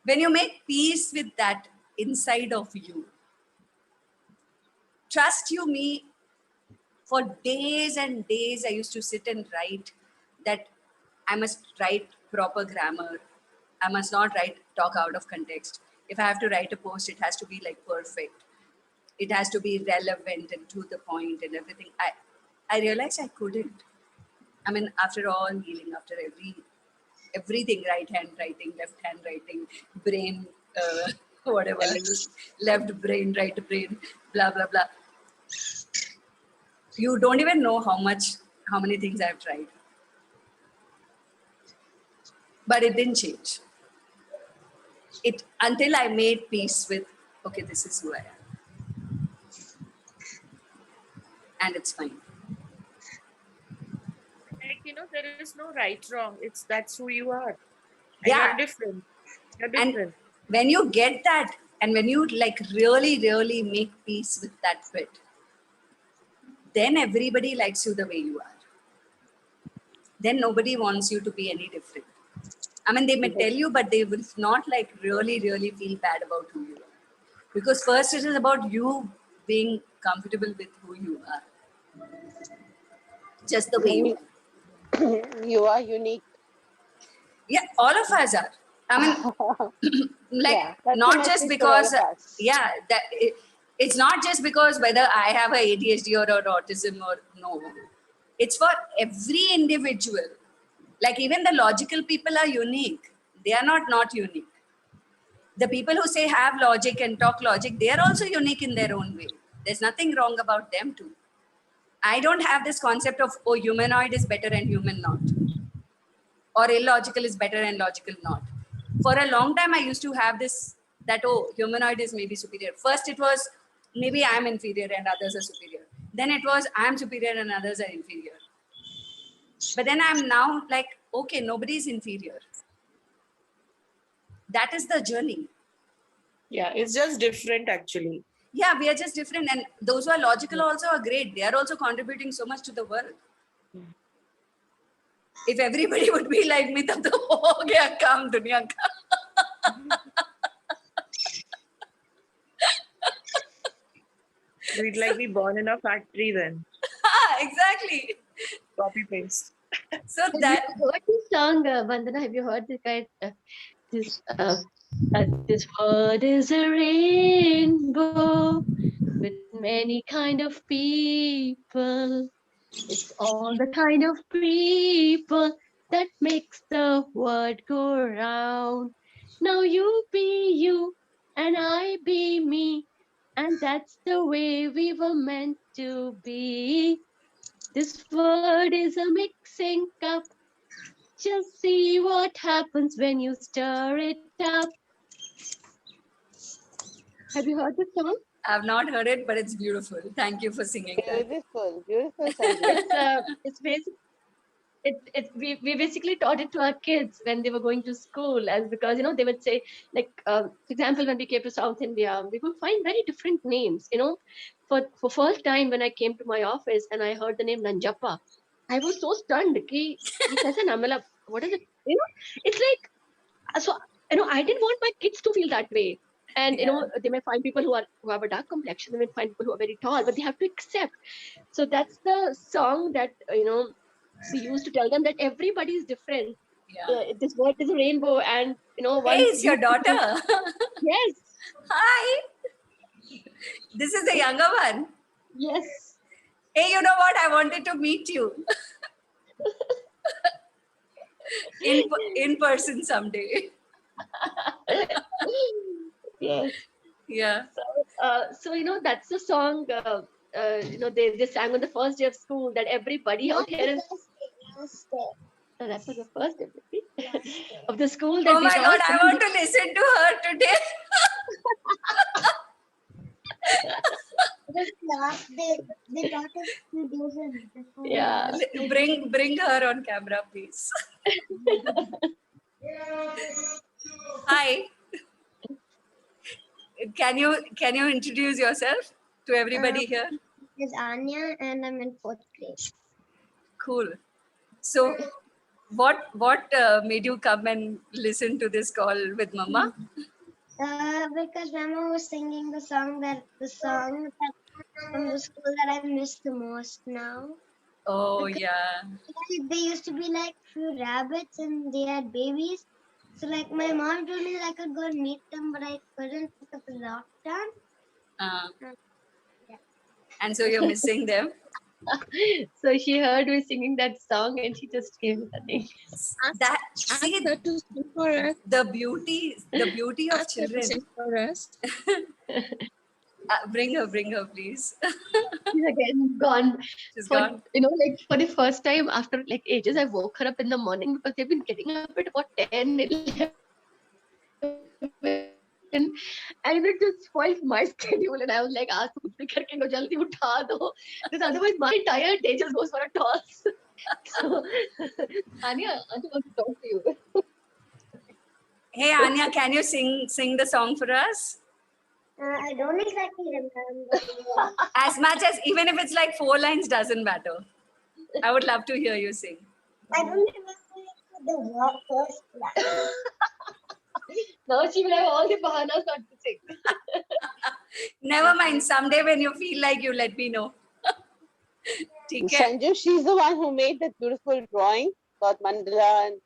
when you make peace with that inside of you, trust you me, for days and days I used to sit and write that I must write proper grammar. I must not talk out of context. If I have to write a post, it has to be like perfect. It has to be relevant and to the point and everything. I realized I couldn't. I mean, after all healing, after everything, right hand writing, left hand writing, brain, whatever, left brain, right brain, blah, blah, blah. You don't even know how many things I've tried. But it didn't change. Until I made peace with, okay, this is who I am. And it's fine. Like, there is no right, wrong. That's who you are. And Yeah. You're different. And when you get that, and when you like really, really make peace with that bit, then everybody likes you the way you are. Then nobody wants you to be any different. I mean, they may tell you, but they will not like really, really feel bad about who you are. Because first it is about you being comfortable with who you are. Just the way you are. You are unique. Yeah, all of us are. I mean, like, Yeah, that's not a just message for all because, of us. yeah, it's not just because whether I have a ADHD or autism or no. It's for every individual. Like even the logical people are unique. They are not unique. The people who say have logic and talk logic, they are also unique in their own way. There's nothing wrong about them too. I don't have this concept of, oh, humanoid is better and human not. Or illogical is better and logical not. For a long time, I used to have this, that, oh, humanoid is maybe superior. First it was, maybe I'm inferior and others are superior. Then it was, I'm superior and others are inferior. But then I'm now like, okay, nobody's inferior. That is the journey. Yeah, it's just different actually. Yeah, we are just different. And those who are logical also are great. They are also contributing so much to the world. If everybody would be like me, तब तो हो गया काम दुनिया का. We'd like be born in a factory then. Exactly. Copy paste. So Have that you heard this song, Vandana? Have you heard this guy? This this world is a rainbow with many kind of people. It's all the kind of people that makes the world go round. Now you be you and I be me, and that's the way we were meant to be. This world is a mixing cup. Just see what happens when you stir it up. Have you heard this song? I've not heard it, but it's beautiful. Thank you for singing that. Beautiful, beautiful, Sanju. It's basically we basically taught it to our kids when they were going to school, as because they would say, like, for example, when we came to South India, we would find very different names. For first time when I came to my office and I heard the name Nanjappa, I was so stunned. Ki, ये कैसे नाम? मतलब, what is it? It's like, so I didn't want my kids to feel that way. And they may find people who have a dark complexion, they may find people who are very tall, but they have to accept. So that's the song that we used to tell them that everybody is different. Yeah. This world is a rainbow, and Hey, once it's your daughter. Yes, Hi. This is the younger one. yes. Hey, you know what? I wanted to meet you in person someday. Yes. Yeah. So that's the song. They sang on the first day of school that everybody out here is. So that was the first day of the school that Oh we my all God, I sang. want to listen to her today. They taught us to do it before. Yeah. Bring her on camera, please. Hi. Can you introduce yourself to everybody here? This is Anya, and I'm in 4th grade. Cool. So, what made you come and listen to this call with Mama? Because Mama was singing the song that from the school that I miss the most now. Oh yeah. They used to be like few rabbits and they had babies. So like my mom told me that I could go and meet them, but I couldn't because of the lockdown. Yeah. And so you're missing them. So she heard me singing that song and she just came with the name. That see Ask her to sing for us. the beauty of Ask her to children. sing for us. Bring her, please. She's again gone. She's For, gone. like for the first time after like ages, I woke her up in the morning because they've been getting up at about 10, 11. And it just spoiled my schedule. And I was like, ask kuch bhi karke go jaldi utha do. Because otherwise my entire day just goes for a toss. So, Anya, I want to talk to you. Hey Anya, can you sing the song for us? I don't exactly remember. As much as even if it's like 4 lines doesn't matter. I would love to hear you sing. I don't remember the first line. Now she will have all the bahanas not to sing. Never mind. Someday when you feel like you let me know. ठीक है? Sanju, she's the one who made that beautiful drawing, got mandala, and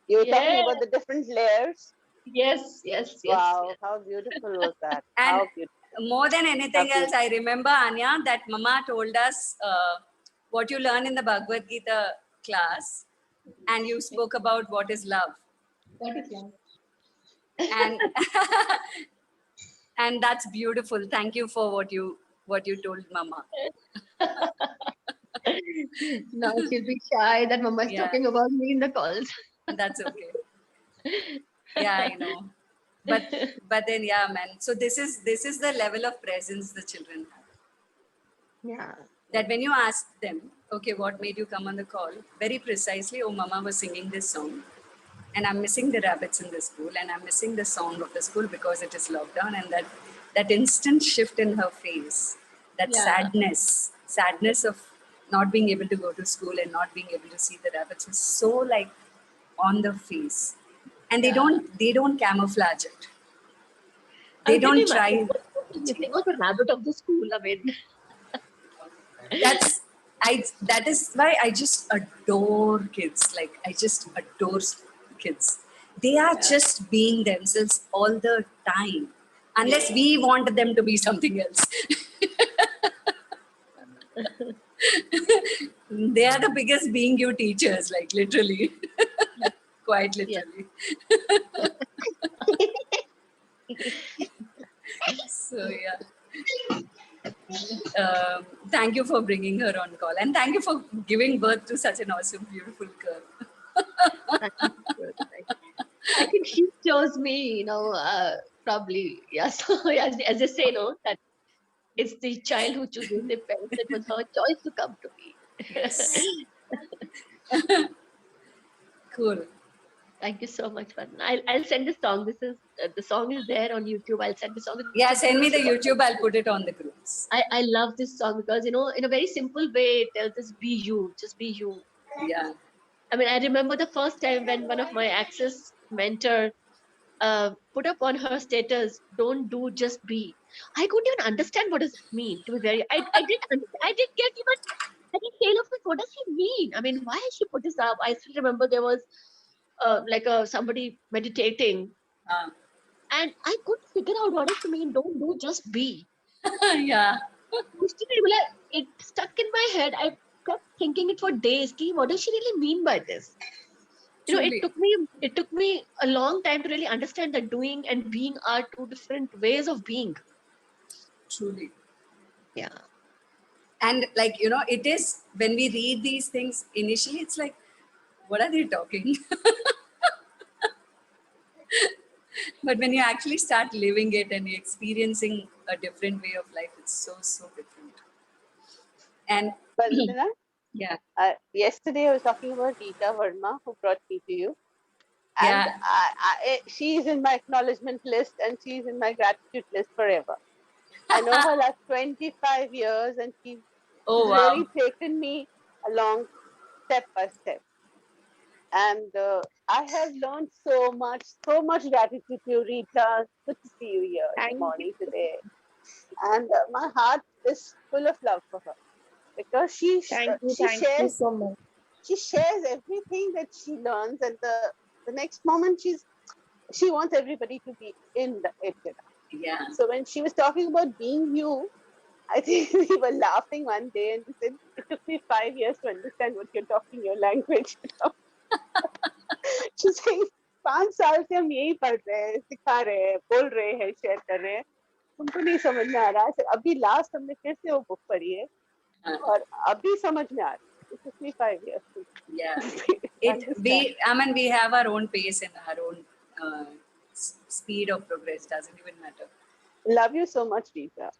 you were talking Yeah. about the different layers. Yes. Wow, how beautiful was that? And How beautiful. more than anything Happy. else, I remember, Anya, that Mama told us what you learn in the Bhagavad Gita class, and you spoke about what is love. What is love? And and that's beautiful. Thank you for what you told Mama. Now she'll be shy that Mama is Yeah. talking about me in the calls. That's okay. Yeah, I know. But then yeah, man. So this is the level of presence the children have. Yeah. That when you ask them, okay, what made you come on the call? Very precisely, oh, Mama was singing this song. And I'm missing the rabbits in the school, and I'm missing the song of the school because it is lockdown, and that instant shift in her face, that Yeah. sadness of not being able to go to school and not being able to see the rabbits was so like on the face, and they don't camouflage it. They I can don't try. imagine what was missing was the rabbit of the school. I mean, That's that is why I just adore kids. Like I just adore kids. They are just being themselves all the time, unless we want them to be something else. They are the biggest being you teachers, like literally. Quite literally. So yeah. Thank you for bringing her on call, and thank you for giving birth to such an awesome, beautiful girl. I think she chose me, probably. Yeah. So as they say, that it's the child who chooses the parents. It was her choice to come to me. Yes. Cool. Thank you so much, Vandana. I'll send the song. This is the song is there on YouTube. I'll send the song. Yeah, send me the YouTube. I'll put it on the groups. I love this song because in a very simple way it tells us be you, just be you. Yeah. I mean, I remember the first time when one of my Access mentor put up on her status, "Don't do, just be." I couldn't even understand what does it mean. To be very, I didn't get even. I didn't tell of what does he mean. I mean, why she put this up? I still remember there was somebody meditating, and I couldn't figure out what does it mean. Don't do, just be. Yeah. It stuck in my head. I kept thinking it for days. What does she really mean by this? Truly. It took me a long time to really understand that doing and being are two different ways of being. Truly. Yeah. And like, it is when we read these things initially, it's like, what are they talking? But when you actually start living it and you're experiencing a different way of life, it's so, so different. And Vandana, yeah. yesterday I was talking about Rita Verma, who brought me to you. And Yeah. she's in my acknowledgement list and she's in my gratitude list forever. I know her last 25 years and she's really taken me along step by step. And I have learned so much gratitude to you, Rita. Good to see you here in the morning today. And my heart is full of love for her because she shares so much. She shares everything that she learns, and the next moment she wants everybody to be in it. Yeah. So when she was talking about being you, I think we were laughing one day and we said, it took me 5 years to understand what you're talking your language. She's saying 5 साल से हम यही पढ़ रहे हैं, सिखा रहे हैं, बोल रहे हैं, शेयर कर रहे हैं, तुमको नहीं समझ में आ रहा है. अभी लास्ट हमने फिर से वो बुक पढ़ी है और अभी समझ में आ रहा है. It took me 5 years. Yeah. We have our own pace and our own speed of progress. Doesn't even matter. Love you so much, Rita.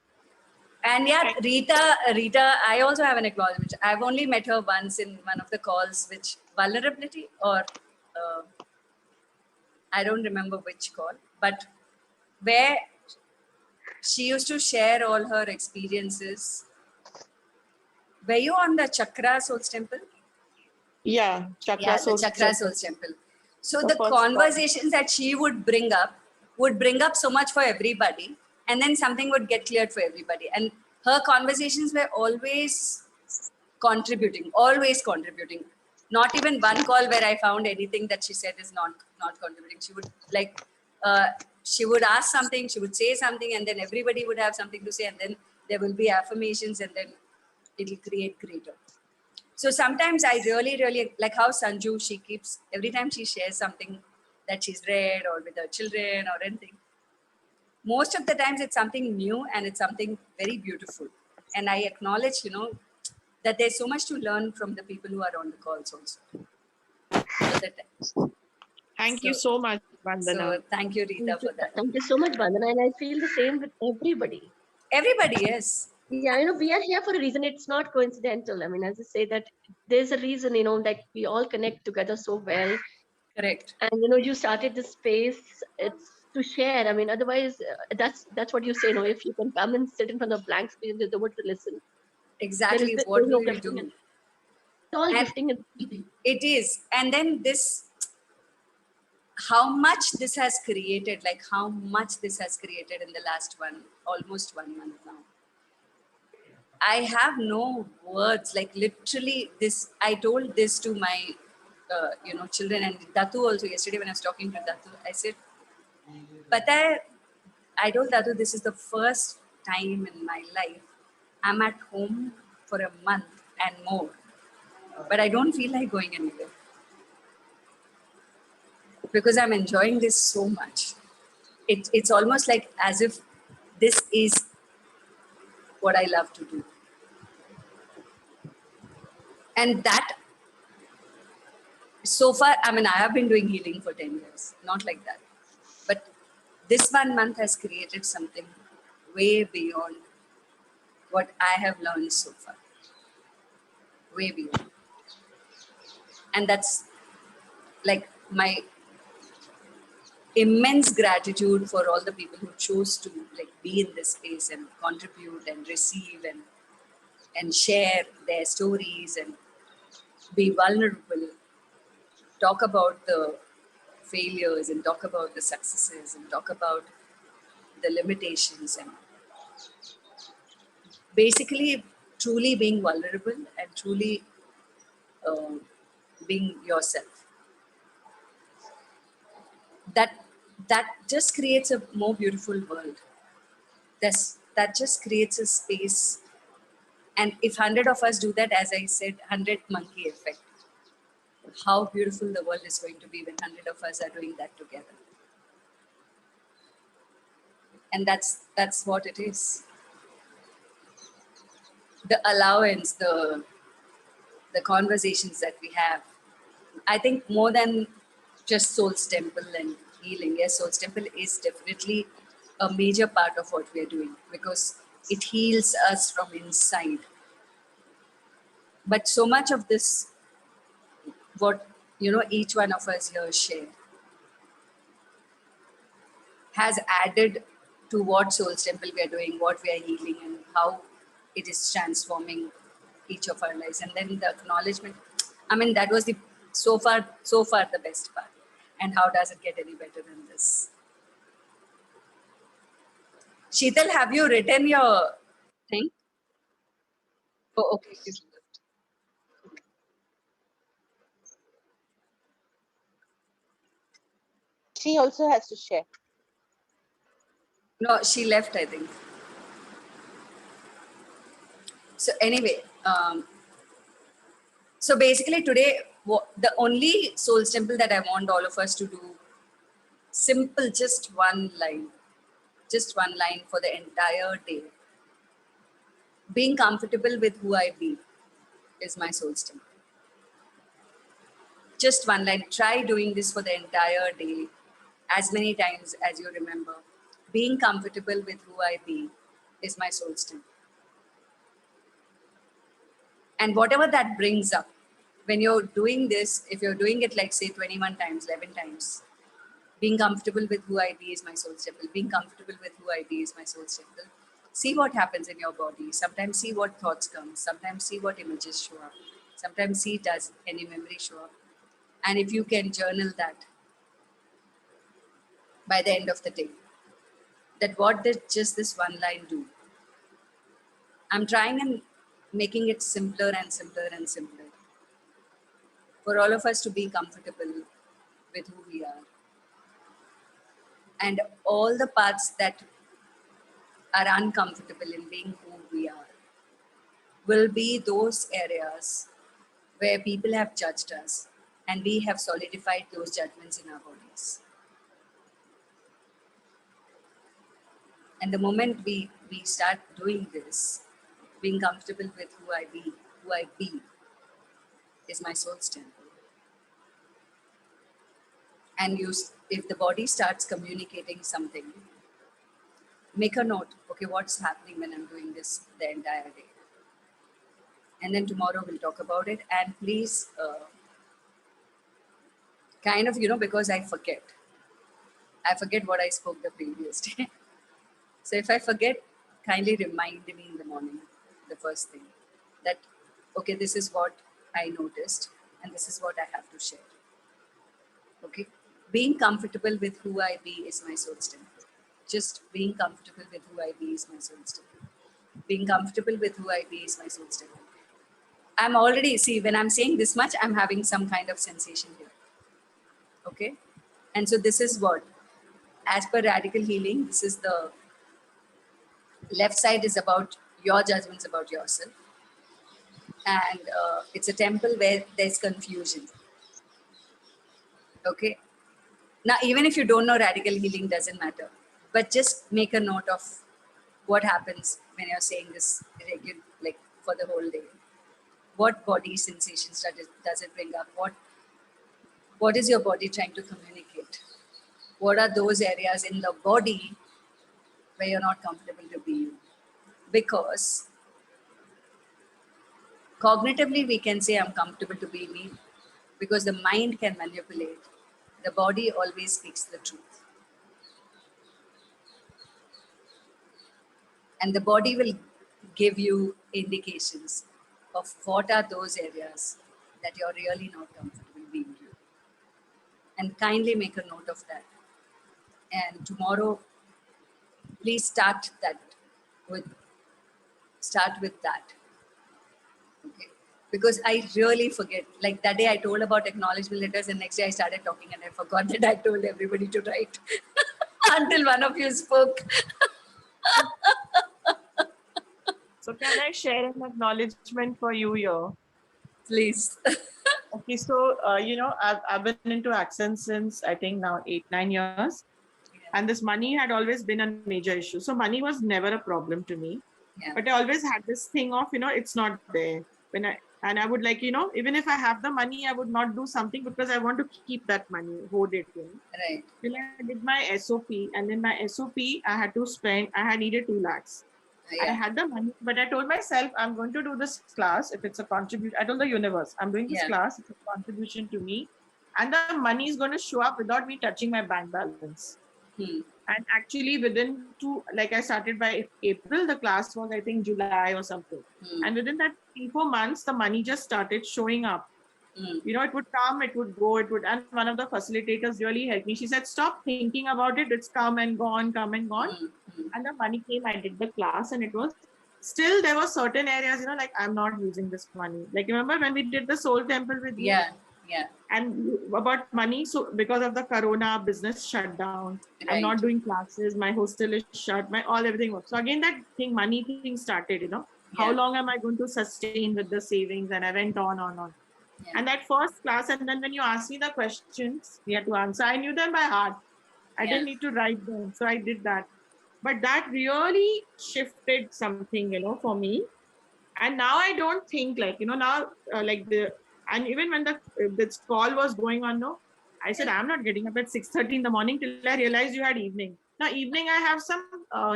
And yeah, Rita, I also have an acknowledgement. I've only met her once in one of the calls, which vulnerability or I don't remember which call, but where she used to share all her experiences. Were you on the Chakra Souls Temple? Yeah, Chakra Souls Temple. So the conversations that she would bring up so much for everybody, and then something would get cleared for everybody. And her conversations were always contributing. Not even one call where I found anything that she said is not contributing. She would she would ask something, she would say something, and then everybody would have something to say, and then there will be affirmations, and then it'll create greater. So sometimes I really, really like how Sanju, she keeps, every time she shares something that she's read or with her children or anything, most of the times it's something new and it's something very beautiful. And I acknowledge, that there's so much to learn from the people who are on the calls also. Thank you so much, Vandana. So thank you, Rita, for that. Thank you so much, Vandana. And I feel the same with everybody. Everybody, yes. Yeah, we are here for a reason. It's not coincidental. I mean, as I say that there's a reason, that we all connect together so well. Correct. And, you started this space. It's to share. I mean, otherwise, that's what you say. If you can come and sit in front of blank screen, there's no one to listen. Exactly. What will you do? all And gifting and it is. And then this, how much this has created, like how much this has created in the last almost 1 month now. I have no words, like literally this, I told this to my, children and Datu also yesterday when I was talking to Datu, I said, but I told Datu, this is the first time in my life I'm at home for a month and more, but I don't feel like going anywhere because I'm enjoying this so much. It's almost like as if this is what I love to do. And that, so far, I mean, I have been doing healing for 10 years, not like that. But this 1 month has created something way beyond what I have learned so far. Way beyond. And that's like my immense gratitude for all the people who chose to like be in this space and contribute and receive and share their stories and be vulnerable, talk about the failures and talk about the successes and talk about the limitations and basically truly being vulnerable and truly uh, being yourself. That just creates a more beautiful world. That just creates a space. And if 100 of us do that, as I said, 100 monkey effect, how beautiful the world is going to be when 100 of us are doing that together. And that's what it is. The allowance, the conversations that we have. I think more than just Soul's Temple and healing, yes, Soul's Temple is definitely a major part of what we are doing because it heals us from inside. But so much of this, what each one of us here share, has added to what Soul's Temple we are doing, what we are healing, and how it is transforming each of our lives. And then the acknowledgement, I mean, that was the so far the best part. And how does it get any better than this? Sheetal, have you written your thing? Oh, okay. She also has to share. No, she left, I think. So anyway, so basically today, the only Soul's Temple that I want all of us to do, simple, just one line for the entire day. Being comfortable with who I be is my Soul's Temple. Just one line. Try doing this for the entire day, as many times as you remember. Being comfortable with who I be is my Soul's Temple. And whatever that brings up, when you're doing this, if you're doing it like say 21 times, 11 times, being comfortable with who I be is my Soul's Temple. Being comfortable with who I be is my Soul's Temple. See what happens in your body. Sometimes see what thoughts come. Sometimes see what images show up. Sometimes see does any memory show up. And if you can journal that by the end of the day, that what did just this one line do? I'm trying and making it simpler and simpler and simpler for all of us to be comfortable with who we are. And all the parts that are uncomfortable in being who we are will be those areas where people have judged us and we have solidified those judgments in our bodies. And the moment we start doing this, being comfortable with who I be is my Soul's Temple. And if the body starts communicating something, make a note, okay, what's happening when I'm doing this the entire day? And then tomorrow we'll talk about it. And please, kind of, because I forget what I spoke the previous day. So if I forget, kindly remind me in the morning, the first thing, that, okay, this is what I noticed, and this is what I have to share. Okay, being comfortable with who I be is my soul strength. Just being comfortable with who I be is my soul strength. Being comfortable with who I be is my soul strength. I'm already, see, when I'm saying this much, I'm having some kind of sensation here. Okay, and so this is what, as per radical healing, this is the left side is about your judgments about yourself, and it's a temple where there's confusion. Okay, now even if you don't know, radical healing doesn't matter, but just make a note of what happens when you're saying this like for the whole day. What body sensations does it bring up? What is your body trying to communicate? What are those areas in the body where you're not comfortable to be you? Because cognitively we can say I'm comfortable to be me, because the mind can manipulate. The body always speaks the truth. And the body will give you indications of what are those areas that you're really not comfortable being you. And kindly make a note of that. And tomorrow, please start with that. Okay. Because I really forget. Like that day I told about acknowledgement letters, and next day I started talking and I forgot that I told everybody to write until one of you spoke. So can I share an acknowledgement for you here? Please. Okay, so I've been into Accent since I think now 8-9 years, and this money had always been a major issue. So money was never a problem to me, but I always had this thing of it's not there and I would like even if I have the money, I would not do something because I want to keep that money, hold it. Right. Till I did my SOP, and then my SOP I had to spend. I had needed 2 lakhs. I had the money, but I told myself I'm going to do this class if it's a contribution. I told the universe I'm doing this class. It's a contribution to me, and the money is going to show up without me touching my bank balance. And actually, within I started by April. The class was I think July or something, and within that 3-4 months, the money just started showing up. It would come, it would go, and one of the facilitators really helped me. She said, "Stop thinking about it. It's come and gone, come and gone." And the money came. I did the class, and it was still there were certain areas, like I'm not using this money. Like remember when we did the Soul Temple with you? Yeah. And about money, so because of the Corona, business shut down. Right. I'm not doing classes. My hostel is shut. Everything was. So again, that thing, money thing started. How long am I going to sustain with the savings? And I went on. Yeah. And that first class, and then when you asked me the questions, we had to answer. I knew them by heart. I didn't need to write them, so I did that. But that really shifted something, for me. And now I don't think now and even when this call was going on, I said, I'm not getting up at 6:30 in the morning till I realized you had evening. Now evening I have some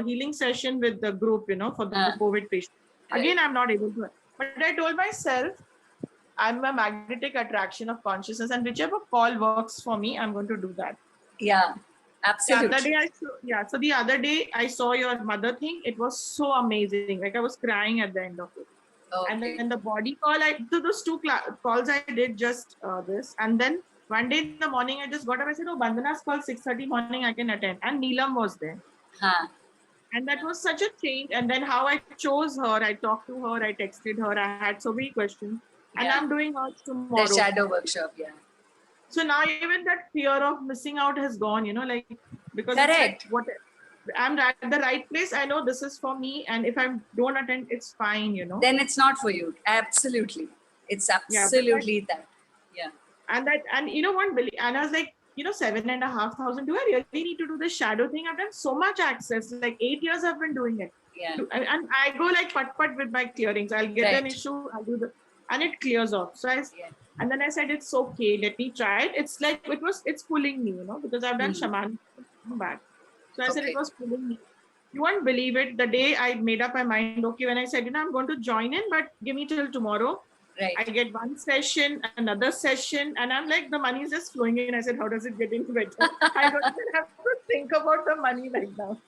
healing session with the group, for the COVID patient. Again, I'm not able to. But I told myself, I'm a magnetic attraction of consciousness, and whichever call works for me, I'm going to do that. Yeah, absolutely. So the other day I saw your mother thing. It was so amazing. Like I was crying at the end of it. Okay. And then the body call, those 2 calls I did just this. And then one day in the morning, I just got up. I said, Bandhana's call 6:30 morning, I can attend. And Neelam was there. And that was such a change. And then how I chose her, I talked to her, I texted her, I had so many questions. And I'm doing hers tomorrow. The shadow workshop, So now even that fear of missing out has gone, because correct. I'm at the right place. I know this is for me, and if I don't attend, it's fine, Then it's not for you. Absolutely, it's absolutely that. Yeah. And you know what, Billy? And I was like, 7,500. Do I really need to do this shadow thing? I've done so much access. Like 8 years I've been doing it. Yeah. And I go like pat with my clearings. I'll get an issue. I'll do and it clears off. So and then I said, it's okay. Let me try it. It's like it's pulling me, because I've done shaman back. So I said it was pulling me. You won't believe it. The day I made up my mind, okay, when I said, I'm going to join in, but give me till tomorrow. Right. I get one session, another session, and I'm like, the money is just flowing in. I said, how does it get into better? I don't even have to think about the money right now.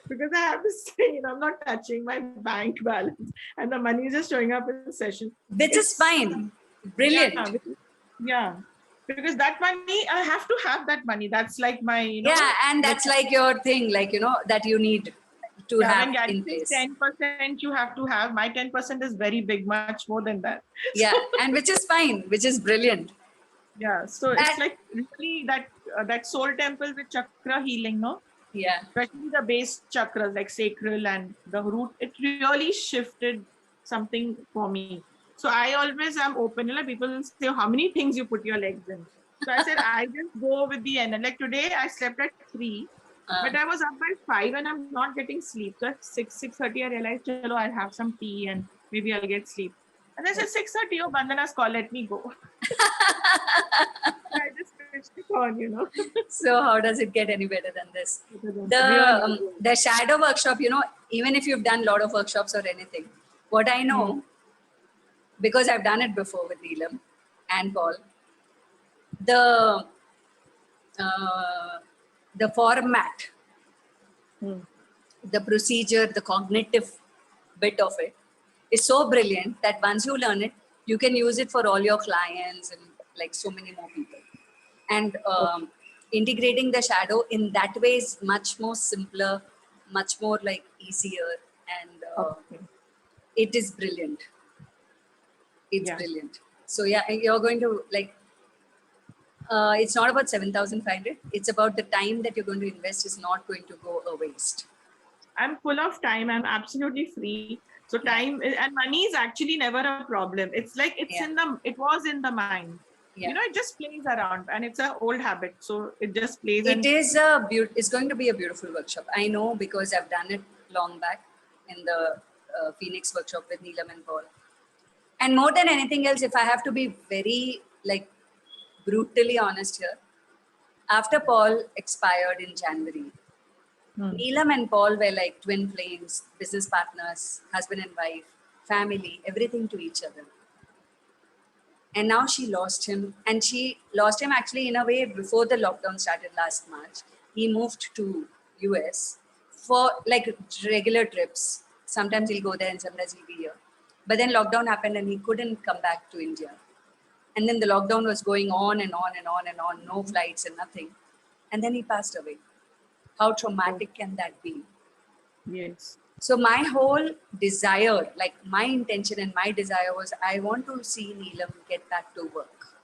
Because I have to say, I'm not touching my bank balance. And the money is just showing up in the session. Which is fine. Brilliant. Yeah, because that money, I have to have that money. That's like my, Yeah, and that's like your thing, like, that you need to have when in Gary says place. 10% you have to have. My 10% is very big, much more than that. Yeah, and which is fine, which is brilliant. Yeah, so it's like really that soul temple with chakra healing, no? Yeah. Especially the base chakras like sacral and the root, it really shifted something for me. So I always am open. Like people will say, how many things you put your legs in? So I said, I just go with the end. Like today, I slept at 3, but I was up by 5 and I'm not getting sleep. So at 6:30, I realized, chalo, I'll have some tea and maybe I'll get sleep. And I said, 6:30, oh, Bandana's call, let me go. I just switched it on. So how does it get any better than this? The shadow workshop, even if you've done a lot of workshops or anything, what I know, because I've done it before with Neelam and Paul, the format, the procedure, the cognitive bit of it is so brilliant that once you learn it, you can use it for all your clients and like so many more people. And integrating the shadow in that way is much more simpler, much more like easier, and it is brilliant. It's brilliant. So yeah, you're going to like, it's not about 7,500. It's about the time that you're going to invest is not going to go a waste. I'm full of time. I'm absolutely free. So time and money is actually never a problem. It's like it was in the mind. Yeah. It just plays around and it's an old habit. So it just plays. It's going to be a beautiful workshop. I know because I've done it long back in the Phoenix workshop with Neelam and Paul. And more than anything else, if I have to be very like brutally honest here, after Paul expired in January, Neelam and Paul were like twin flames, business partners, husband and wife, family, everything to each other. And now she lost him. And she lost him actually in a way before the lockdown started last March. He moved to US for like regular trips. Sometimes he'll go there and sometimes he'll be here. But then lockdown happened and he couldn't come back to India. And then the lockdown was going on and on and on and on, no flights and nothing. And then he passed away. How traumatic can that be? Yes. So my whole desire, like my intention and my desire was, I want to see Neelam get back to work.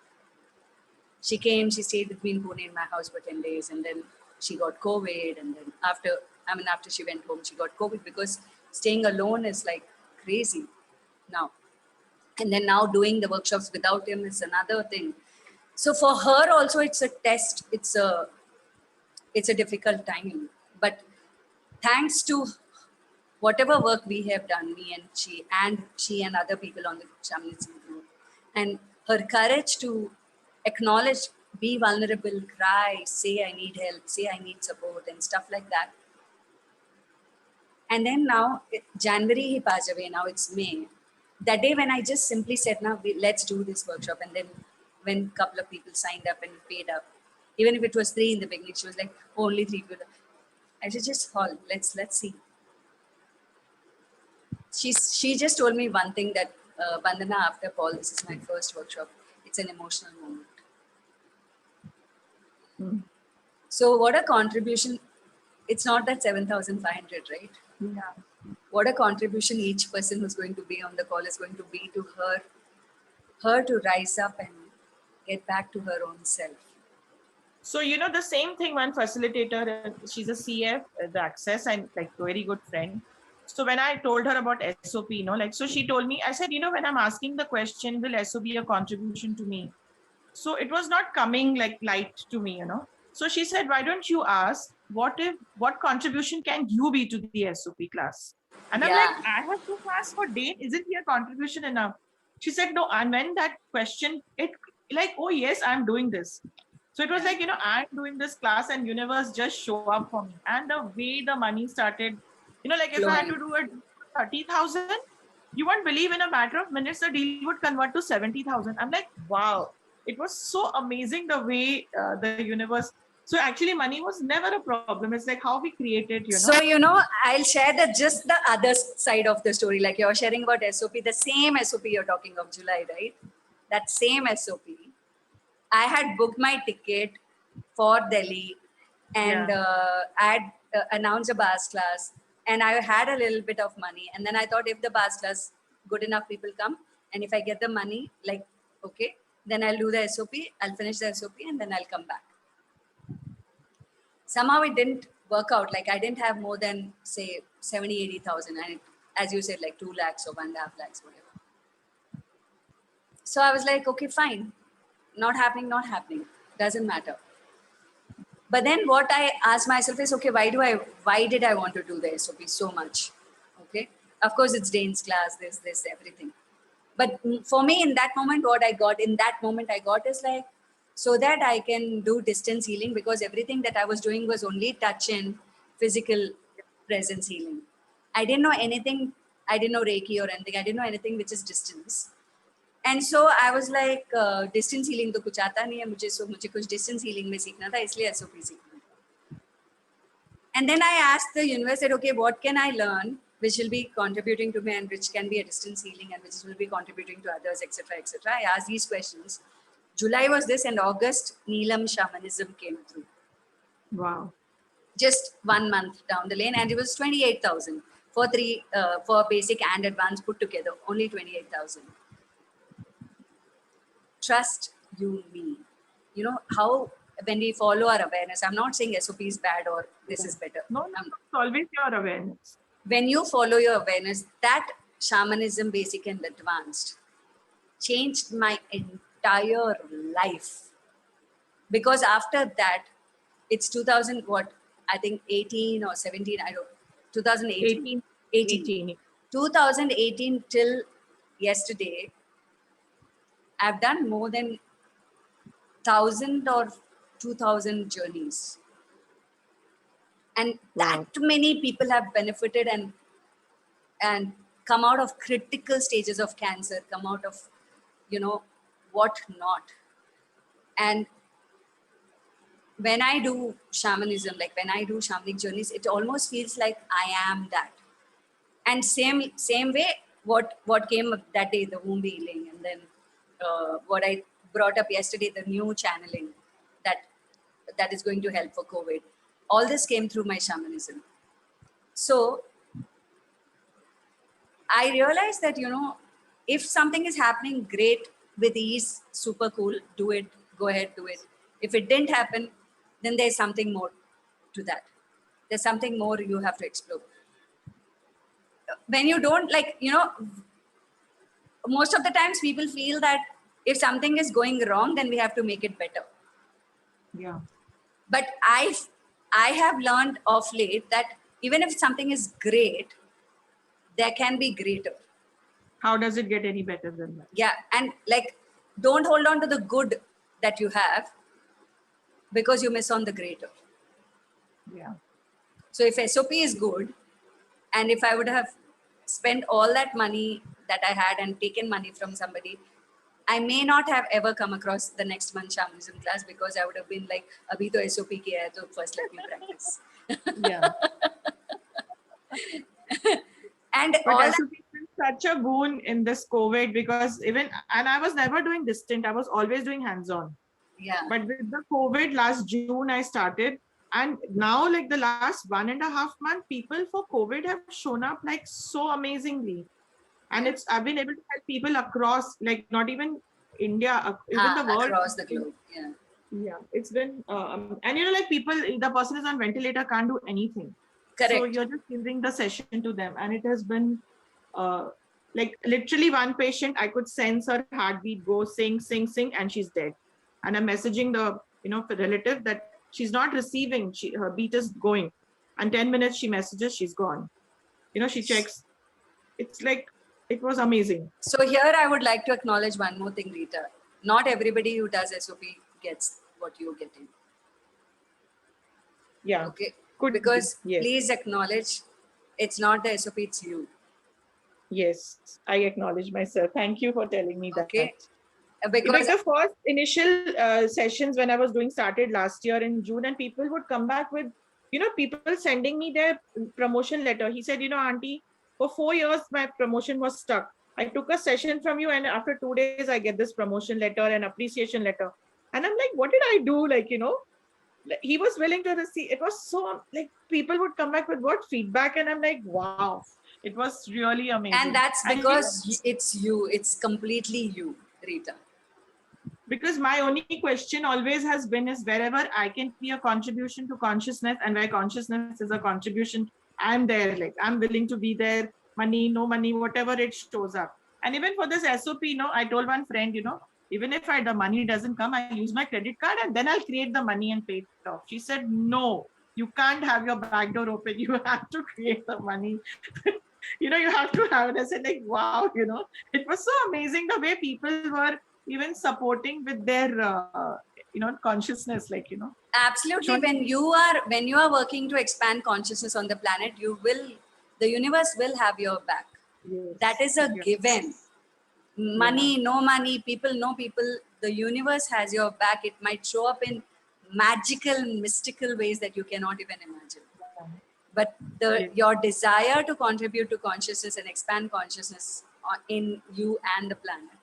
She came, she stayed with me in Pune in my house for 10 days. And then she got COVID. And then after she went home, she got COVID because staying alone is like crazy now. And then now doing the workshops without him is another thing. So for her also, it's a test. It's a difficult time. But thanks to whatever work we have done, me and she and other people on the shamanism group, and her courage to acknowledge, be vulnerable, cry, say I need help, say I need support and stuff like that. And then now, January he passed away, now it's May. That day when I just simply said, let's do this workshop. And then when a couple of people signed up and paid up, even if it was 3 in the beginning, she was like, only 3 people. I said, just call, let's see. She just told me one thing that, Bandana, after Paul, this is my first workshop. It's an emotional moment. So what a contribution. It's not that 7,500, right? Yeah. What a contribution each person who's going to be on the call is going to be to her to rise up and get back to her own self. So, the same thing, one facilitator, she's a CF, the Access, and like a very good friend. So when I told her about SOP, so she told me, I said, when I'm asking the question, will SOP be a contribution to me? So it was not coming like light to me, So she said, why don't you ask, what contribution can you be to the SOP class? And I'm like, I have to ask for date. Isn't your contribution enough? She said, no. And when that question, it like, oh yes, I'm doing this. So it was like, I'm doing this class and universe just show up for me. And the way the money started, like if I had to do it 30,000, you won't believe in a matter of minutes, the deal would convert to 70,000. I'm like, wow, it was so amazing the way the universe. So actually money was never a problem. It's like how we created, So, I'll share just the other side of the story. Like you're sharing about SOP, the same SOP you're talking of, July, right? that same SOP, I had booked my ticket for Delhi, and I had announced a bars class, and I had a little bit of money. And then I thought, if the bars class, good enough people come, and if I get the money, like, okay, then I'll do the SOP, I'll finish the SOP, and then I'll come back. Somehow it didn't work out. Like, I didn't have more than, say, 70, 80,000. And it, as you said, like 2 lakhs or 1.5 lakhs, whatever. So I was like, okay, fine. Not happening. Doesn't matter. But then what I asked myself is, okay, why did I want to do the SOP so much? Okay. Of course, it's Dane's class, this, everything. But for me, in that moment, what I got is like, so that I can do distance healing, because everything that I was doing was only touch and physical presence healing. I didn't know anything. I didn't know Reiki or anything. I didn't know anything which is distance. And so I was like, distance healing तो कुछ आता नहीं है मुझे, so मुझे कुछ distance healing में सीखना था, इसलिए SOP सीखना था. And then I asked the universe, said, okay, what can I learn which will be contributing to me and which can be a distance healing and which will be contributing to others, etc., etc. I asked these questions. July was this, and August, Neelam shamanism came through. Wow. Just 1 month down the lane, and it was 28,000 for basic and advanced put together, only 28,000. Trust you me. You know how when we follow our awareness, I'm not saying SOP is bad or this is better. No, it's always your awareness. When you follow your awareness, that shamanism, basic and advanced, changed my entire life. Because after that, it's 2000, what, I think 18 or 17, I don't, 2018. 18. 2018 till yesterday, I've done more than 1,000 or 2,000 journeys. And that many people have benefited and come out of critical stages of cancer, come out of, what not. And when I do shamanism, like when I do shamanic journeys, it almost feels like I am that. And same way, what came that day, the womb healing, and then what I brought up yesterday, the new channeling that is going to help for COVID. All this came through my shamanism. So I realized that, if something is happening, great, with ease, super cool, do it, go ahead, do it. If it didn't happen, then there's something more to that. There's something more you have to explore. When you don't, most of the times people feel that if something is going wrong, then we have to make it better. Yeah. But I have learned of late that even if something is great, there can be greater. How does it get any better than that? Yeah. And don't hold on to the good that you have, because you miss on the greater. Yeah. So if SOP is good, and if I would have spent all that money that I had and taken money from somebody, I may not have ever come across the next month shamanism class, because I would have been like, abhi to SOP kiya hai, so first let me practice. Yeah. And but all SOP has been such a boon in this COVID, because I was never doing distant, I was always doing hands-on. Yeah. But with the COVID, last June I started, and now the last 1.5 months, people for COVID have shown up so amazingly. And I've been able to help people across, not even India, even the world. Across the globe, yeah. Yeah, it's been, and people, the person is on ventilator, can't do anything. Correct. So you're just giving the session to them. And it has been, literally one patient, I could sense her heartbeat go sing, sing, sing, and she's dead. And I'm messaging the, the relative that she's not receiving, her beat is going. And 10 minutes she messages, she's gone. She checks. It's it was amazing. So here I would like to acknowledge one more thing, Rita. Not everybody who does SOP gets what you're getting. Yeah. Okay. Could because yes. Please acknowledge it's not the SOP, it's you. Yes, I acknowledge myself. Thank you for telling me that. Okay. Because the first initial sessions when I was doing started last year in June, and people would come back with, people sending me their promotion letter. He said, Auntie, for 4 years, my promotion was stuck. I took a session from you, and after 2 days, I get this promotion letter and appreciation letter. And I'm like, what did I do? Like, like, he was willing to receive. It was so like people would come back with what feedback, and I'm like, wow, it was really amazing. And that's because it's you. It's completely you, Rita. Because my only question always has been is wherever I can be a contribution to consciousness, and where consciousness is a contribution, I'm there. Like, I'm willing to be there. Money, no money, whatever it shows up. And even for this SOP, I told one friend, even if the money doesn't come, I'll use my credit card and then I'll create the money and pay it off. She said, no, you can't have your back door open. You have to create the money. You have to have it. I said, like, wow, it was so amazing the way people were even supporting with their, consciousness, like, Absolutely. When you are working to expand consciousness on the planet, the universe will have your back. Yes. That is a given. Money, no money, people, no people, the universe has your back. It might show up in magical, mystical ways that you cannot even imagine. But your desire to contribute to consciousness and expand consciousness in you and the planet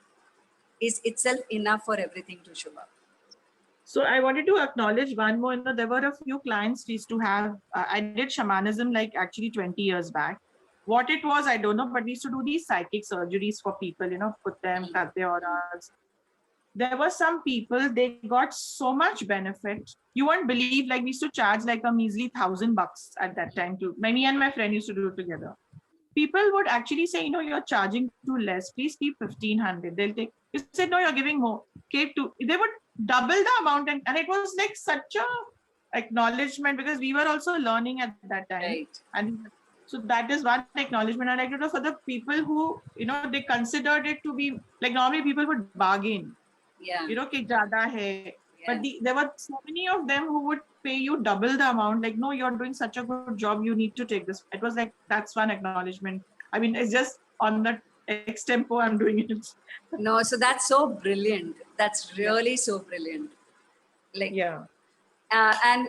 is itself enough for everything to show up. So I wanted to acknowledge one more. There were a few clients we used to have. I did shamanism like actually 20 years back. What it was, I don't know, but we used to do these psychic surgeries for people, put them, cut their auras. There were some people, they got so much benefit. You won't believe, like we used to charge like a measly $1,000 at that time too. Me and my friend used to do it together. People would actually say, you're charging too less. Please keep 1,500. They'll take. You said, no, you're giving more. Keep two. They would double the amount, and it was like such a acknowledgement because we were also learning at that time. Right. And so that is one acknowledgement I'd like to do for the people who, they considered it to be like normally people would bargain. Yeah. Ki jada hai. But there were so many of them who would pay you double the amount. Like, no, you're doing such a good job. You need to take this. It was like, that's one acknowledgement. I mean, it's just on the extempo I'm doing it. No, so that's so brilliant. That's really so brilliant. Like, and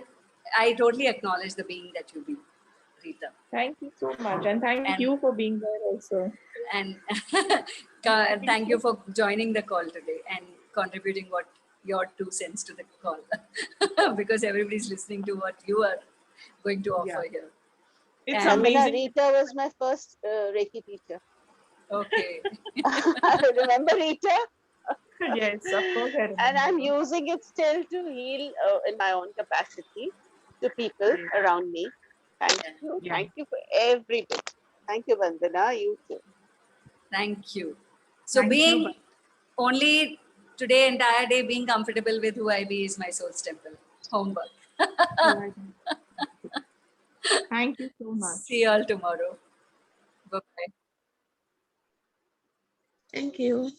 I totally acknowledge the being that you be, Rita. Thank you so much. And thank you for being there also. And thank you for joining the call today and contributing your 2 cents to the call because everybody's listening to what you are going to offer here. It's amazing. Rita was my first Reiki teacher. Okay. Remember Rita? Yes, of course. And I'm using it still to heal in my own capacity to people around me. Thank you. Yeah. Thank you for every bit. Thank you, Vandana. You too. Thank you. So Thank you. only today, entire day, being comfortable with who I be is my soul's temple. Homework. Thank you so much. See you all tomorrow. Bye-bye. Thank you.